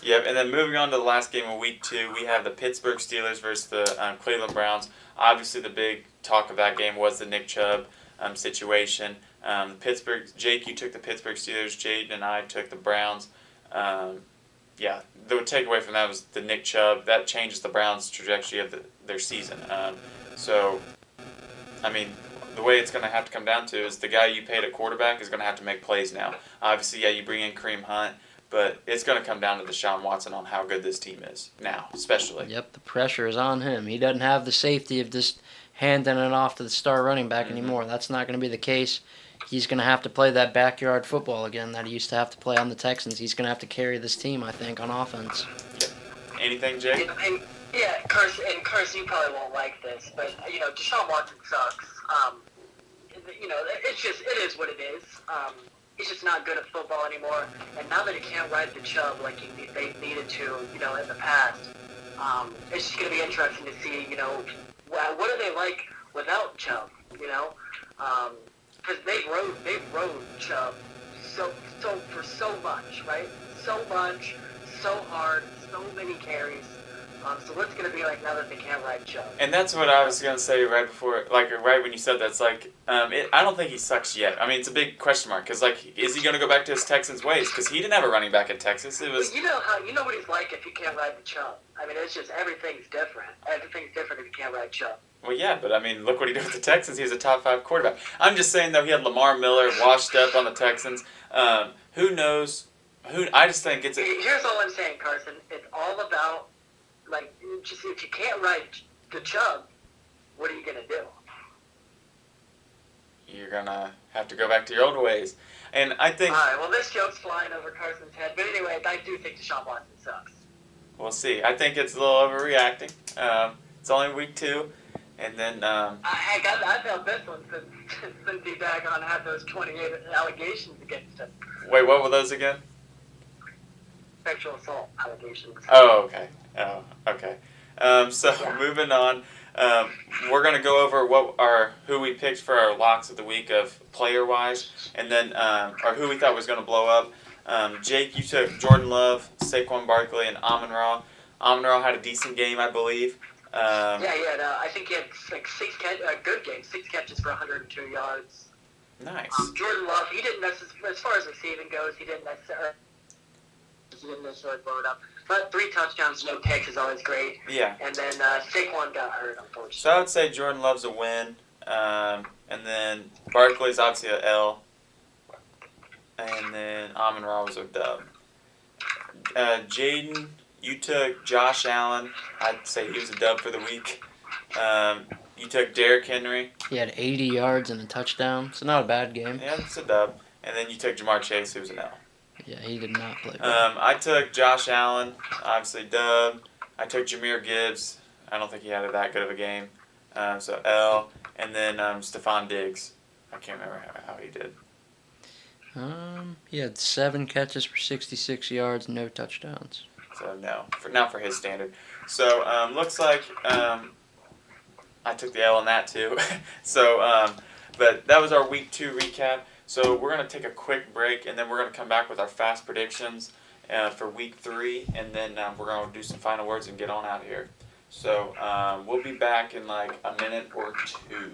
Yep, and then moving on to the last game of week 2, we have the Pittsburgh Steelers versus the Cleveland Browns. Obviously, the big talk of that game was the Nick Chubb situation. Jake, you took the Pittsburgh Steelers. Jade and I took the Browns. The takeaway from that was the Nick Chubb. That changes the Browns' trajectory of their season. The way it's going to have to come down to is the guy you paid at quarterback is going to have to make plays now. Obviously, you bring in Kareem Hunt, but it's going to come down to Deshaun Watson on how good this team is now, especially. Yep, the pressure is on him. He doesn't have the safety of just handing it off to the star running back anymore. That's not going to be the case. He's going to have to play that backyard football again that he used to have to play on the Texans. He's going to have to carry this team, I think, on offense. Yep. Anything, Jake? And Carson, you probably won't like this, but Deshaun Watson sucks. It is what it is. He's just not good at football anymore, and now that he can't ride the Chubb like they needed to, in the past, it's just going to be interesting to see, what are they like without Chubb, because they rode Chubb so for so much, right? So much, so hard, so many carries. So what's it going to be like now that they can't ride Chubb? And that's what I was going to say right before, right when you said that. It's like, I don't think he sucks yet. I mean, it's a big question mark because, is he going to go back to his Texans ways? Because he didn't have a running back at Texas. It was. But you know what he's like if you can't ride the Chubb. I mean, it's just everything's different. Everything's different if you can't ride Chubb. Well, yeah, but I mean, look what he did with the Texans. He was a top 5 quarterback. I'm just saying, though, he had Lamar Miller washed up on the Texans. Who knows? I just think it's. Here's all I'm saying, Carson. It's all about. Just if you can't ride the Chubb, what are you going to do? You're going to have to go back to your old ways. And I think... All right, well, this joke's flying over Carson's head. But anyway, I do think Deshaun Watson sucks. We'll see. I think it's a little overreacting. It's only week 2. And then... Heck, I felt this one since he daggone had those 28 allegations against him. Wait, what were those again? Sexual assault allegations. Oh, okay. So Yeah. moving on, we're gonna go over who we picked for our locks of the week of player wise, and then or who we thought was gonna blow up. Jake, you took Jordan Love, Saquon Barkley, and Amon-Ra. Amon-Ra had a decent game, I believe. I think he had a good game, 6 catches for 102 yards. Nice. Jordan Love, he didn't necessarily, as far as receiving goes, he didn't necessarily blow it up. But 3 touchdowns, no picks is always great. Yeah. And then Saquon got hurt, unfortunately. So I would say Jordan Love's a win, and then Barkley's obviously a L, and then Amon-Ra was a dub. Jaden, you took Josh Allen. I'd say he was a dub for the week. You took Derrick Henry. He had 80 yards and a touchdown, so not a bad game. Yeah, it's a dub. And then you took Jamar Chase, who was an L. Yeah, he did not play bad. I took Josh Allen, obviously dub. I took Jahmyr Gibbs. I don't think he had that good of a game. So L. And then Stephon Diggs. I can't remember how he did. He had 7 catches for 66 yards, no touchdowns. So no, not for his standard. So looks like I took the L on that too. But that was our week 2 recap. So we're going to take a quick break, and then we're going to come back with our fast predictions for week 3, and then we're going to do some final words and get on out of here. So we'll be back in like a minute or 2.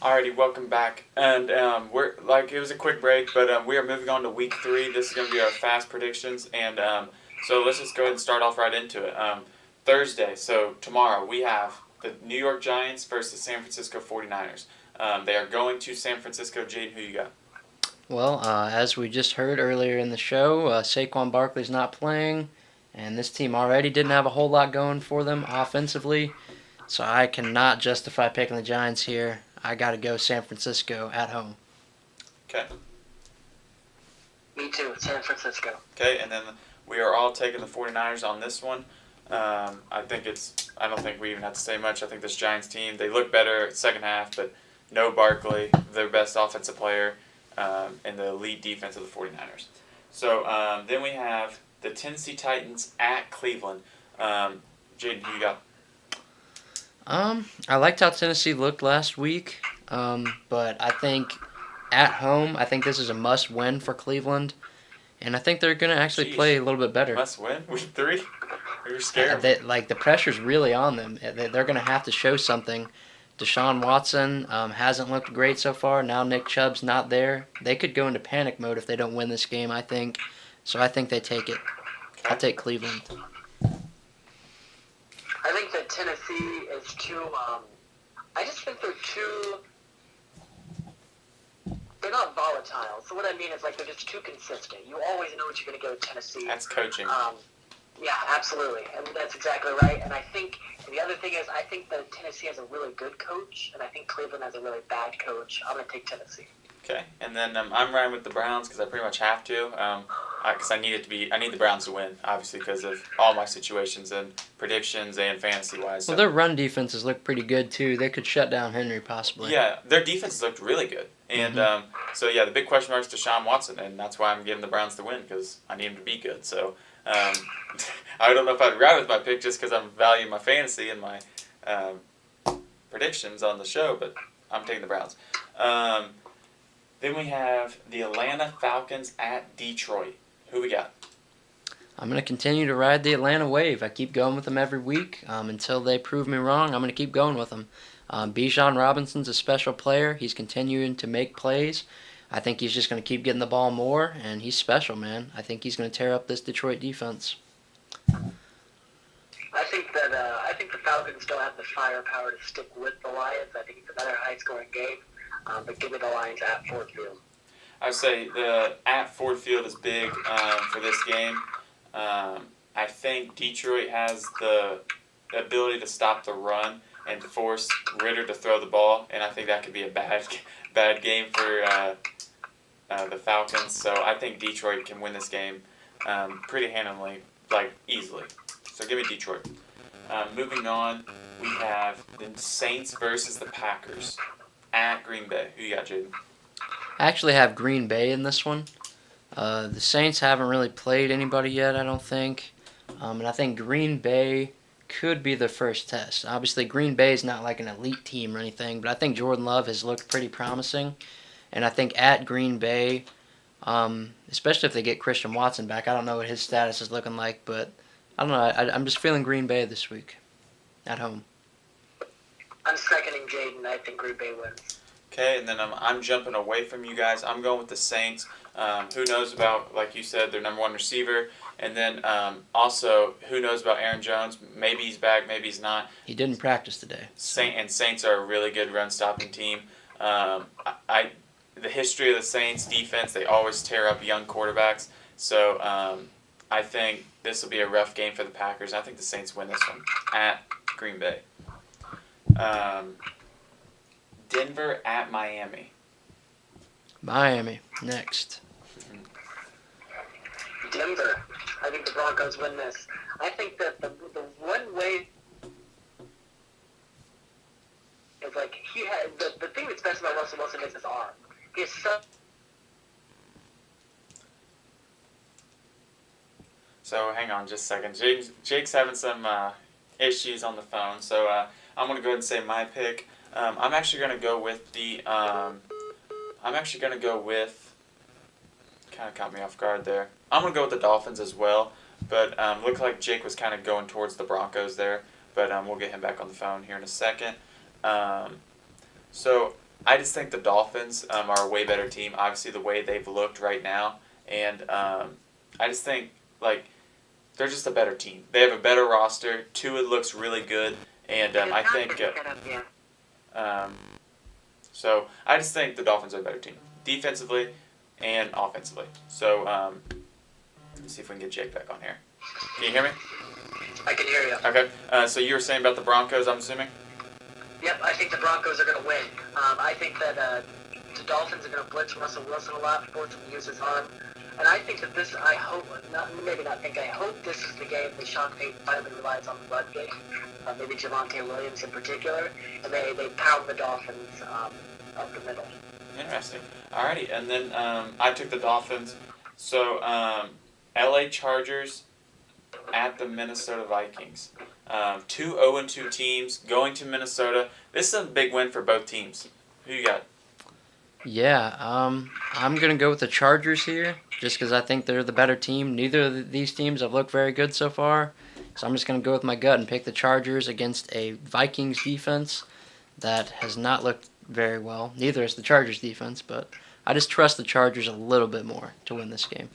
Alrighty, welcome back, and it was a quick break, but we are moving on to week 3. This is going to be our fast predictions, and so let's just go ahead and start off right into it. Thursday, so tomorrow, we have the New York Giants versus the San Francisco 49ers. They are going to San Francisco. Jaden, who you got? Well, as we just heard earlier in the show, Saquon Barkley's not playing, And this team already didn't have a whole lot going for them offensively, so I cannot justify picking the Giants here. I got to go San Francisco at home. Okay. Me too, San Francisco. Okay, and then we are all taking the 49ers on this one. I don't think we even have to say much. I think this Giants team, they look better second half, but no Barkley, their best offensive player, and the elite defense of the 49ers. So then we have the Tennessee Titans at Cleveland. Jaden, who you got? I liked how Tennessee looked last week, but I think at home, I think this is a must-win for Cleveland, and I think they're going to actually play a little bit better. Must win? Week 3? You're scared. The pressure's really on them. They're going to have to show something. Deshaun Watson hasn't looked great so far. Now Nick Chubb's not there. They could go into panic mode if they don't win this game, I think. So I think they take it. Okay. I'll take Cleveland. I think that Tennessee is too. I just think they're too. They're not volatile. So what I mean is like they're just too consistent. You always know what you're going to get with Tennessee. That's coaching. Yeah, absolutely, and that's exactly right. And I think the other thing is I think that Tennessee has a really good coach, and I think Cleveland has a really bad coach. I'm going to take Tennessee. Okay, and then I'm riding with the Browns because I pretty much have to. Because I need the Browns to win, obviously, because of all my situations and predictions and fantasy wise. Well, their run defenses look pretty good too. They could shut down Henry possibly. Yeah, their defense looked really good, and so yeah, the big question mark is Deshaun Watson, and that's why I'm giving the Browns to win because I need him to be good. So I don't know if I'd ride with my pick just because I'm valuing my fantasy and my predictions on the show, but I'm taking the Browns. Then we have the Atlanta Falcons at Detroit. Who we got? I'm going to continue to ride the Atlanta wave. I keep going with them every week until they prove me wrong. I'm going to keep going with them. Bijan Robinson's a special player. He's continuing to make plays. I think he's just going to keep getting the ball more, and he's special, man. I think he's going to tear up this Detroit defense. I think the Falcons don't have the firepower to stick with the Lions. I think it's a better high-scoring game, but give me the Lions at Ford Field. I would say the at Ford Field is big for this game. I think Detroit has the ability to stop the run and force Ritter to throw the ball, and I think that could be a bad game for the Falcons. So I think Detroit can win this game pretty handily, like easily. So give me Detroit. Moving on, we have the Saints versus the Packers at Green Bay. Who you got, Jaden? I actually have Green Bay in this one. The Saints haven't really played anybody yet, I don't think. And I think Green Bay could be the first test. Obviously, Green Bay is not like an elite team or anything, but I think Jordan Love has looked pretty promising. And I think at Green Bay, especially if they get Christian Watson back, I don't know what his status is looking like, but I don't know. I'm just feeling Green Bay this week at home. I'm seconding Jaden. I think Green Bay wins. Okay, and then I'm jumping away from you guys. I'm going with the Saints. Who knows about, like you said, their number one receiver. And then also, who knows about Aaron Jones? Maybe he's back, maybe he's not. He didn't practice today. Saints are a really good run-stopping team. The history of the Saints defense, they always tear up young quarterbacks. So I think this will be a rough game for the Packers. I think the Saints win this one at Green Bay. Denver at Miami. Miami next. Denver. I think the Broncos win this. I think that the one way is like he had the thing that's best about Russell Wilson is his arm. He has So hang on just a second. Jake's having some issues on the phone, so I'm gonna go ahead and say my pick. I'm actually gonna go with the. Kind of caught me off guard there. I'm gonna go with the Dolphins as well, but looked like Jake was kind of going towards the Broncos there. But we'll get him back on the phone here in a second. So I just think the Dolphins are a way better team. Obviously, the way they've looked right now, and I just think like they're just a better team. They have a better roster. Tua looks really good, and I think. So I just think the Dolphins are a better team, defensively and offensively. So let's see if we can get Jake back on here. Can you hear me? I can hear you. Okay. So you were saying about the Broncos, I'm assuming? Yep, I think the Broncos are going to win. I think that the Dolphins are going to blitz Russell Wilson a lot, force him to use his arm. And I think that this, I hope this is the game that Sean Payton finally relies on the run game, maybe Javonte Williams in particular, and they pound the Dolphins up the middle. Interesting. Alrighty, and then I took the Dolphins. So LA Chargers at the Minnesota Vikings. 2 0-2 teams going to Minnesota. This is a big win for both teams. Who you got? Yeah, I'm going to go with the Chargers here just because I think they're the better team. Neither of these teams have looked very good so far. So I'm just going to go with my gut and pick the Chargers against a Vikings defense that has not looked very well. Neither is the Chargers defense, but I just trust the Chargers a little bit more to win this game.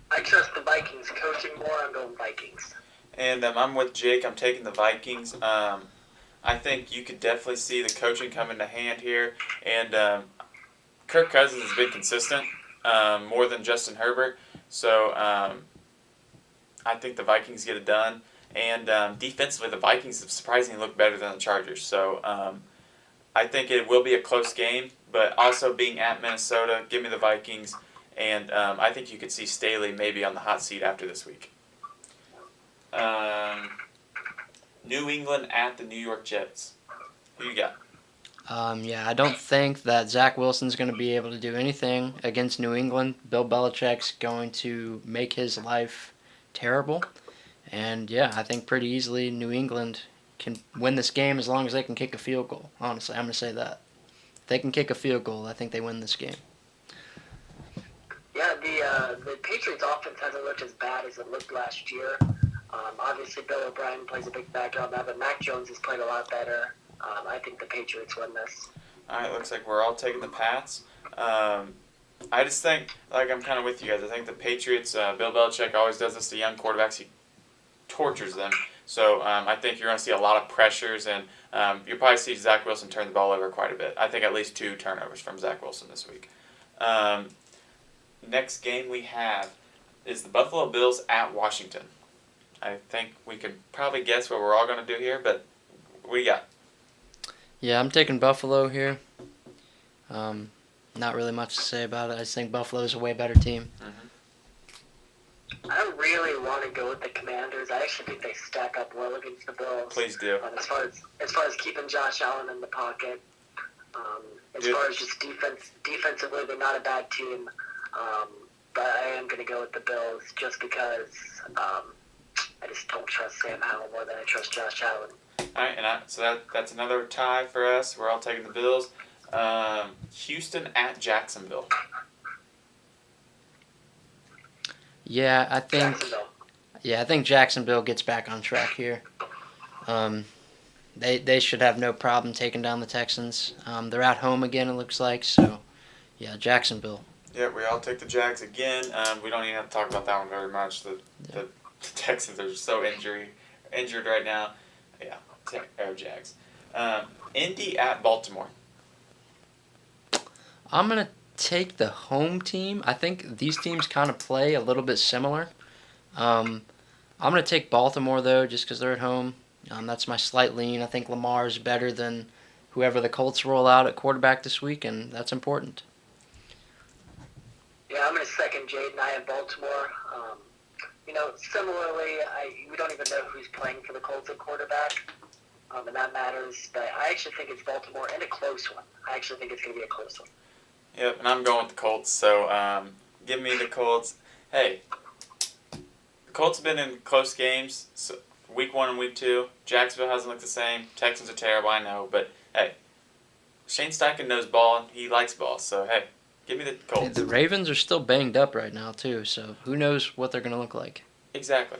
I trust the Vikings coaching more. I'm going Vikings. And I'm with Jake. I'm taking the Vikings. I think you could definitely see the coaching come into hand here. And Kirk Cousins has been consistent more than Justin Herbert. So I think the Vikings get it done. And defensively, the Vikings have surprisingly looked better than the Chargers. So I think it will be a close game. But also being at Minnesota, give me the Vikings. And I think you could see Staley maybe on the hot seat after this week. New England at the New York Jets. Who you got? Yeah, I don't think that Zach Wilson's going to be able to do anything against New England. Bill Belichick's going to make his life terrible. And, yeah, I think pretty easily New England can win this game as long as they can kick a field goal. Honestly, I'm going to say that. If they can kick a field goal, I think they win this game. Yeah, the Patriots offense hasn't looked as bad as it looked last year. Obviously, Bill O'Brien plays a big factor on that, but Mac Jones has played a lot better. I think the Patriots win this. All right, looks like we're all taking the Pats. I just think, like, I'm kind of with you guys. I think the Patriots, Bill Belichick always does this to young quarterbacks. He tortures them. So I think you're going to see a lot of pressures, and you'll probably see Zach Wilson turn the ball over quite a bit. I think at least 2 turnovers from Zach Wilson this week. Next game we have is the Buffalo Bills at Washington. I think we could probably guess what we're all going to do here, but what do you got? Yeah, I'm taking Buffalo here. Not really much to say about it. I just think Buffalo's a way better team. I really want to go with the Commanders. I actually think they stack up well against the Bills. Please do. As far as keeping Josh Allen in the pocket, as far as just defensively, they're not a bad team. But I am going to go with the Bills just because I just don't trust Sam Howell more than I trust Josh Allen. All right, and so that's another tie for us. We're all taking the Bills. Houston at Jacksonville. Yeah, I think. Jacksonville. Yeah, I think Jacksonville gets back on track here. They should have no problem taking down the Texans. They're at home again, it looks like. So, yeah, Jacksonville. Yeah, we all take the Jags again. We don't even have to talk about that one very much. The Texans are so injured right now. Yeah, Jags. Indy at Baltimore. I'm going to take the home team. I think these teams kind of play a little bit similar. I'm going to take Baltimore, though, just because they're at home. That's my slight lean. I think Lamar is better than whoever the Colts roll out at quarterback this week, and that's important. Yeah, I'm going to second Jaden. I have Baltimore. Similarly, we don't even know who's playing for the Colts at quarterback, and that matters. But I actually think it's Baltimore and a close one. I actually think it's going to be a close one. Yep, and I'm going with the Colts, so give me the Colts. Hey, the Colts have been in close games, so week 1 and week 2. Jacksonville hasn't looked the same. Texans are terrible, I know, but hey, Shane Steichen knows ball, and he likes ball, so hey, give me the Colts. Hey, the Ravens are still banged up right now, too, so who knows what they're going to look like. Exactly.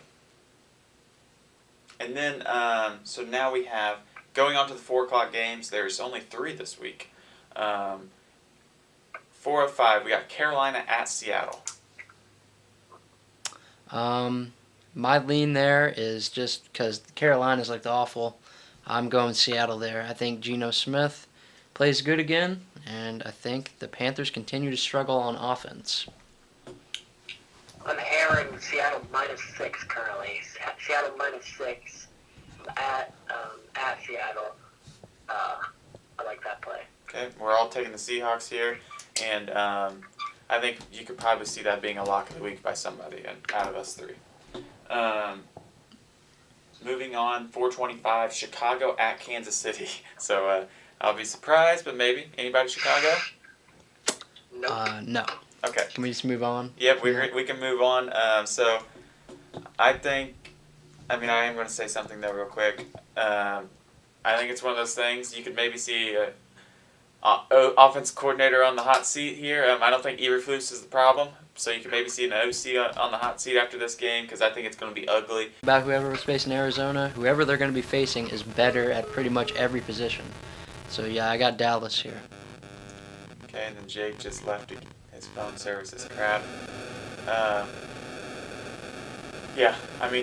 And then, so now we have, going on to the 4 o'clock games, there's only 3 this week. 4 of 5, we got Carolina at Seattle. My lean there is just because Carolina's looked awful. I'm going Seattle there. I think Geno Smith plays good again, and I think the Panthers continue to struggle on offense. I'm hammering Seattle -6 currently. Seattle -6 at Seattle. I like that play. Okay, we're all taking the Seahawks here, and I think you could probably see that being a lock of the week by somebody out of us three. Moving on, 425, Chicago at Kansas City. So I'll be surprised, but maybe. Anybody Chicago? Nope. No. Okay. Can we just move on? Yep, we can move on. So I think, I am going to say something though real quick. I think it's one of those things you could maybe see offense coordinator on the hot seat here. I don't think Eberflus is the problem, so you could maybe see an OC on the hot seat after this game because I think it's going to be ugly. About whoever was facing Arizona, whoever they're going to be facing is better at pretty much every position. So yeah, I got Dallas here. Okay, and then Jake just left his phone service is crap. Yeah,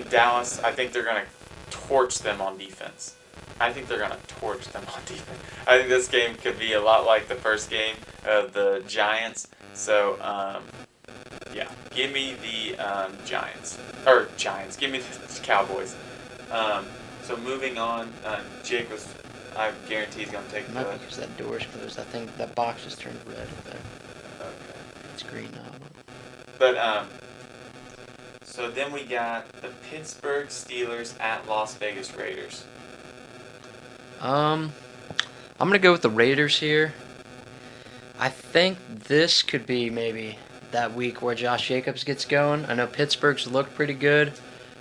Dallas, I think they're going to torch them on defense. I think this game could be a lot like the first game of the Giants. So, yeah, give me the Giants. Give me the Cowboys. So moving on, Jake I guarantee he's going to take It might be because that door's closed. I think that box just turned red up there. Okay. It's green now. But, so then we got the Pittsburgh Steelers at Las Vegas Raiders. I'm going to go with the Raiders here. I think this could be maybe that week where Josh Jacobs gets going. I know Pittsburgh's looked pretty good,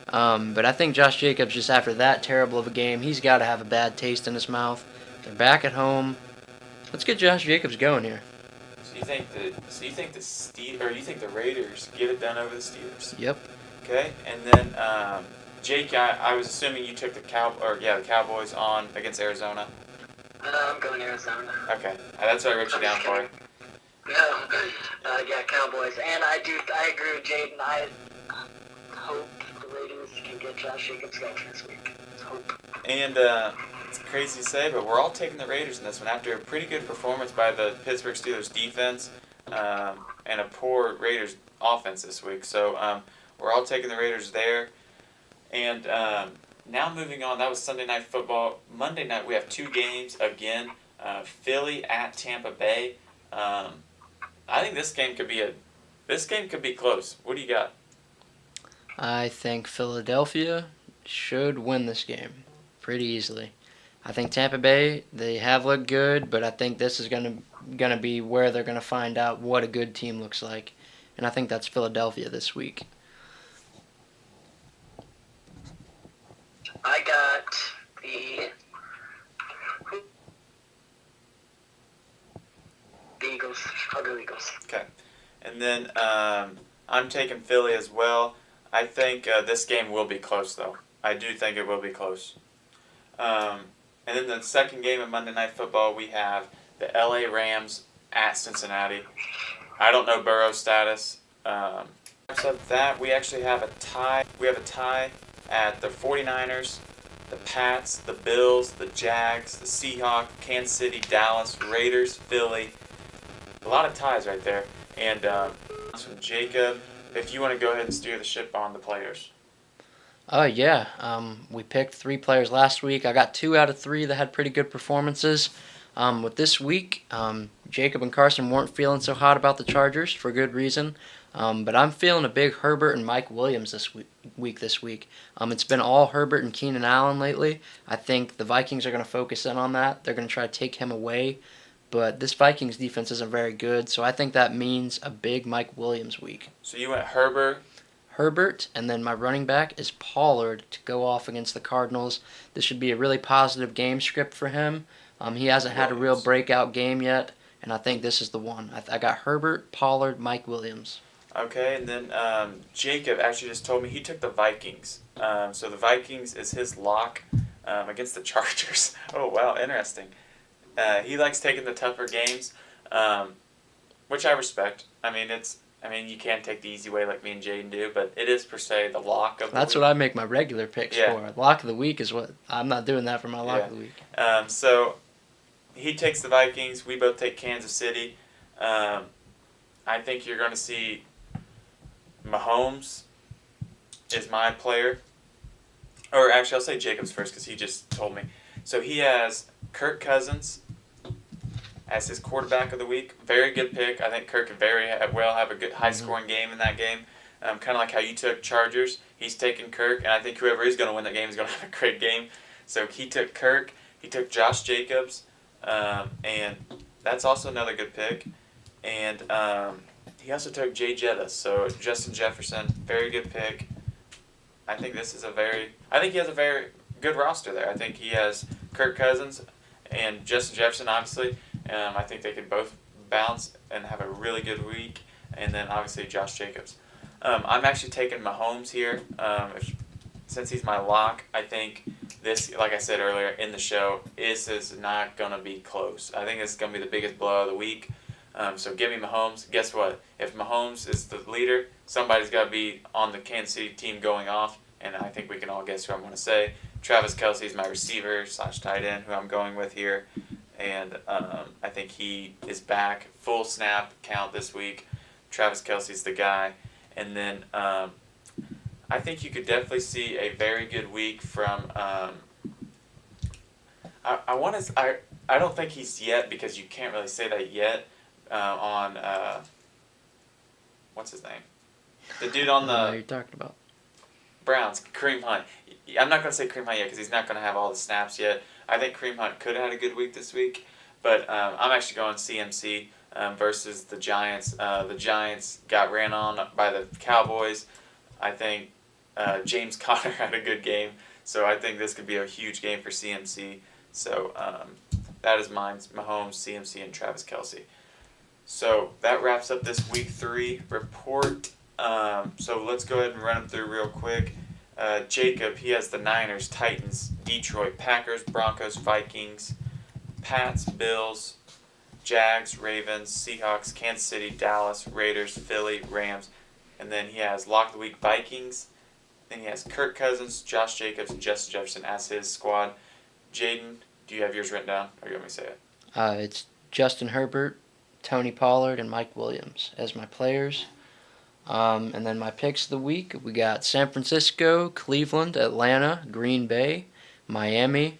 but I think Josh Jacobs, just after that terrible of a game, he's got to have a bad taste in his mouth. They're back at home. Let's get Josh Jacobs going here. So you think the Raiders get it done over the Steelers? Yep. Okay, and then Jake, I was assuming you took the Cowboys on against Arizona. I'm going Arizona. Okay, that's what I wrote you down for. Yeah, Cowboys. And I agree with Jaden. I hope the Raiders can get Josh Jacobs going this week. Hope. And it's crazy to say, but we're all taking the Raiders in this one after a pretty good performance by the Pittsburgh Steelers defense and a poor Raiders offense this week. So we're all taking the Raiders there. And now moving on, that was Sunday Night Football. Monday night we have two games again. Philly at Tampa Bay. I think this game could be close. What do you got? I think Philadelphia should win this game pretty easily. I think Tampa Bay, they have looked good, but I think this is gonna be where they're gonna find out what a good team looks like, and I think that's Philadelphia this week. I got the Eagles. I'll go Eagles. Okay. And then I'm taking Philly as well. I think this game will be close, though. I do think it will be close. And then the second game of Monday Night Football, we have the LA Rams at Cincinnati. I don't know Burrow's status. So that we actually have a tie. We have a tie at the 49ers, the Pats, the Bills, the Jags, the Seahawks, Kansas City, Dallas, Raiders, Philly. A lot of ties right there. And from Jacob, if you want to go ahead and steer the ship on the players. Yeah. We picked 3 players last week. I got 2 out of 3 that had pretty good performances. With this week, Jacob and Carson weren't feeling so hot about the Chargers for good reason. But I'm feeling a big Herbert and Mike Williams this week. It's been all Herbert and Keenan Allen lately. I think the Vikings are going to focus in on that. They're going to try to take him away. But this Vikings defense isn't very good, so I think that means a big Mike Williams week. So you went Herbert, and then my running back is Pollard to go off against the Cardinals. This should be a really positive game script for him. He hasn't had a real breakout game yet, and I think this is the one. I got Herbert, Pollard, Mike Williams. Okay, and then Jacob actually just told me he took the Vikings. So the Vikings is his lock against the Chargers. Oh, wow, interesting. He likes taking the tougher games, which I respect. You can't take the easy way like me and Jaden do, but it is per se the lock of the That's week. what I make my regular picks for. Lock of the week is what I'm not doing that for my lock of the week. So he takes the Vikings. We both take Kansas City. I think you're going to see Mahomes is my player. Or actually, I'll say Jacobs first because he just told me. So he has Kirk Cousins as his quarterback of the week. Very good pick. I think Kirk could very well have a good high-scoring game in that game. Kind of like how you took Chargers. He's taking Kirk, and I think whoever is going to win that game is going to have a great game. So he took Kirk. He took Josh Jacobs, and that's also another good pick. And he also took Jay Jettis. So Justin Jefferson, very good pick. I think he has a very good roster there. I think he has Kirk Cousins and Justin Jefferson, obviously. I think they could both bounce and have a really good week. And then, obviously, Josh Jacobs. I'm actually taking Mahomes here. Since he's my lock, I think this, like I said earlier in the show, is not going to be close. I think it's going to be the biggest blowout of the week. So give me Mahomes. Guess what? If Mahomes is the leader, somebody's got to be on the Kansas City team going off, and I think we can all guess who I'm going to say. Travis Kelce is my receiver / tight end, who I'm going with here, and I think he is back, full snap count this week. Travis Kelce's the guy, and then I think you could definitely see a very good week from. I don't think he's yet because you can't really say that yet. On what's his name? The dude on What are the you talking about? Browns, Kareem Hunt. I'm not going to say Kareem Hunt yet because he's not going to have all the snaps yet. I think Kareem Hunt could have had a good week this week, but I'm actually going CMC versus the Giants. The Giants got ran on by the Cowboys. I think James Conner had a good game, so I think this could be a huge game for CMC. So that is mine, Mahomes, CMC, and Travis Kelce. So that wraps up this Week 3 report. So let's go ahead and run them through real quick. Jacob, he has the Niners, Titans, Detroit, Packers, Broncos, Vikings, Pats, Bills, Jags, Ravens, Seahawks, Kansas City, Dallas, Raiders, Philly, Rams. And then he has Lock of the Week Vikings. Then he has Kirk Cousins, Josh Jacobs, and Justin Jefferson as his squad. Jaden, do you have yours written down, or do you want me to say it? It's Justin Herbert, Tony Pollard, and Mike Williams as my players. And then my picks of the week, we got San Francisco, Cleveland, Atlanta, Green Bay, Miami,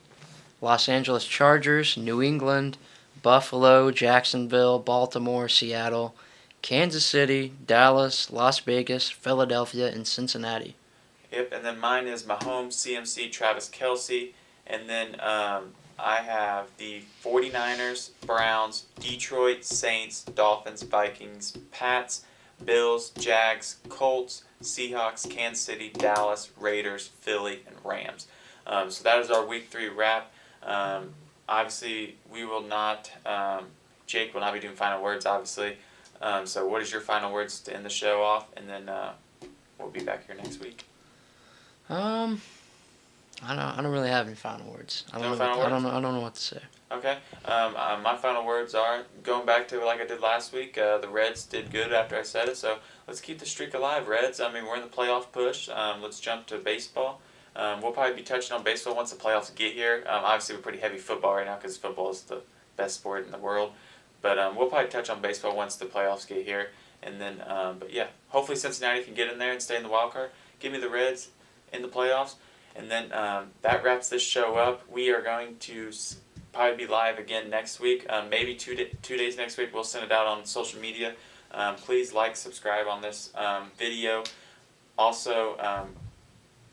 Los Angeles Chargers, New England, Buffalo, Jacksonville, Baltimore, Seattle, Kansas City, Dallas, Las Vegas, Philadelphia, and Cincinnati. Yep, and then mine is Mahomes, CMC, Travis Kelce, and then I have the 49ers, Browns, Detroit, Saints, Dolphins, Vikings, Pats, Bills, Jags, Colts, Seahawks, Kansas City, Dallas, Raiders, Philly, and Rams. So that is our Week 3 wrap. Obviously, we will not, Jake will not be doing final words, obviously. So what is your final words to end the show off? And then we'll be back here next week. I don't really have any final words. I don't know what to say. Okay. My final words are, going back to like I did last week, the Reds did good after I said it, so let's keep the streak alive, Reds. I mean, we're in the playoff push. Let's jump to baseball. We'll probably be touching on baseball once the playoffs get here. Obviously, we're pretty heavy football right now because football is the best sport in the world. But we'll probably touch on baseball once the playoffs get here. And then, but yeah, hopefully Cincinnati can get in there and stay in the wild card. Give me the Reds in the playoffs. And then that wraps this show up. We are going to probably be live again next week. Maybe 2 days next week. We'll send it out on social media. Please like, subscribe on this video. Also,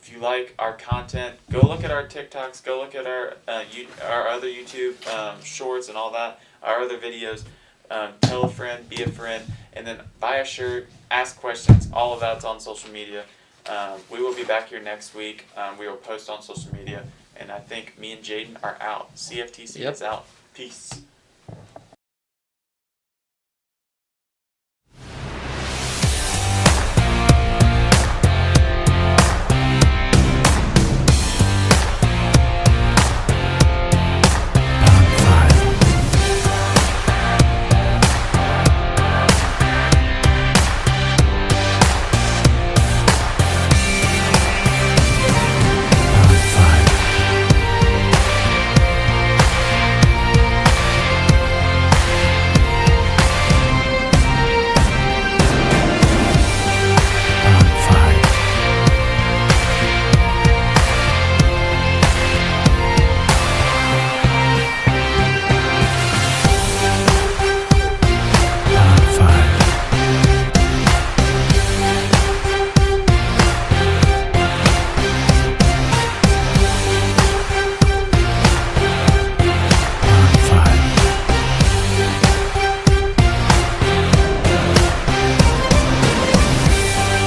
if you like our content, go look at our TikToks. Go look at our other YouTube shorts and all that. Our other videos. Tell a friend, be a friend, and then buy a shirt, ask questions. All of that's on social media. We will be back here next week. We will post on social media. And I think me and Jaden are out. CFTC is out. Peace.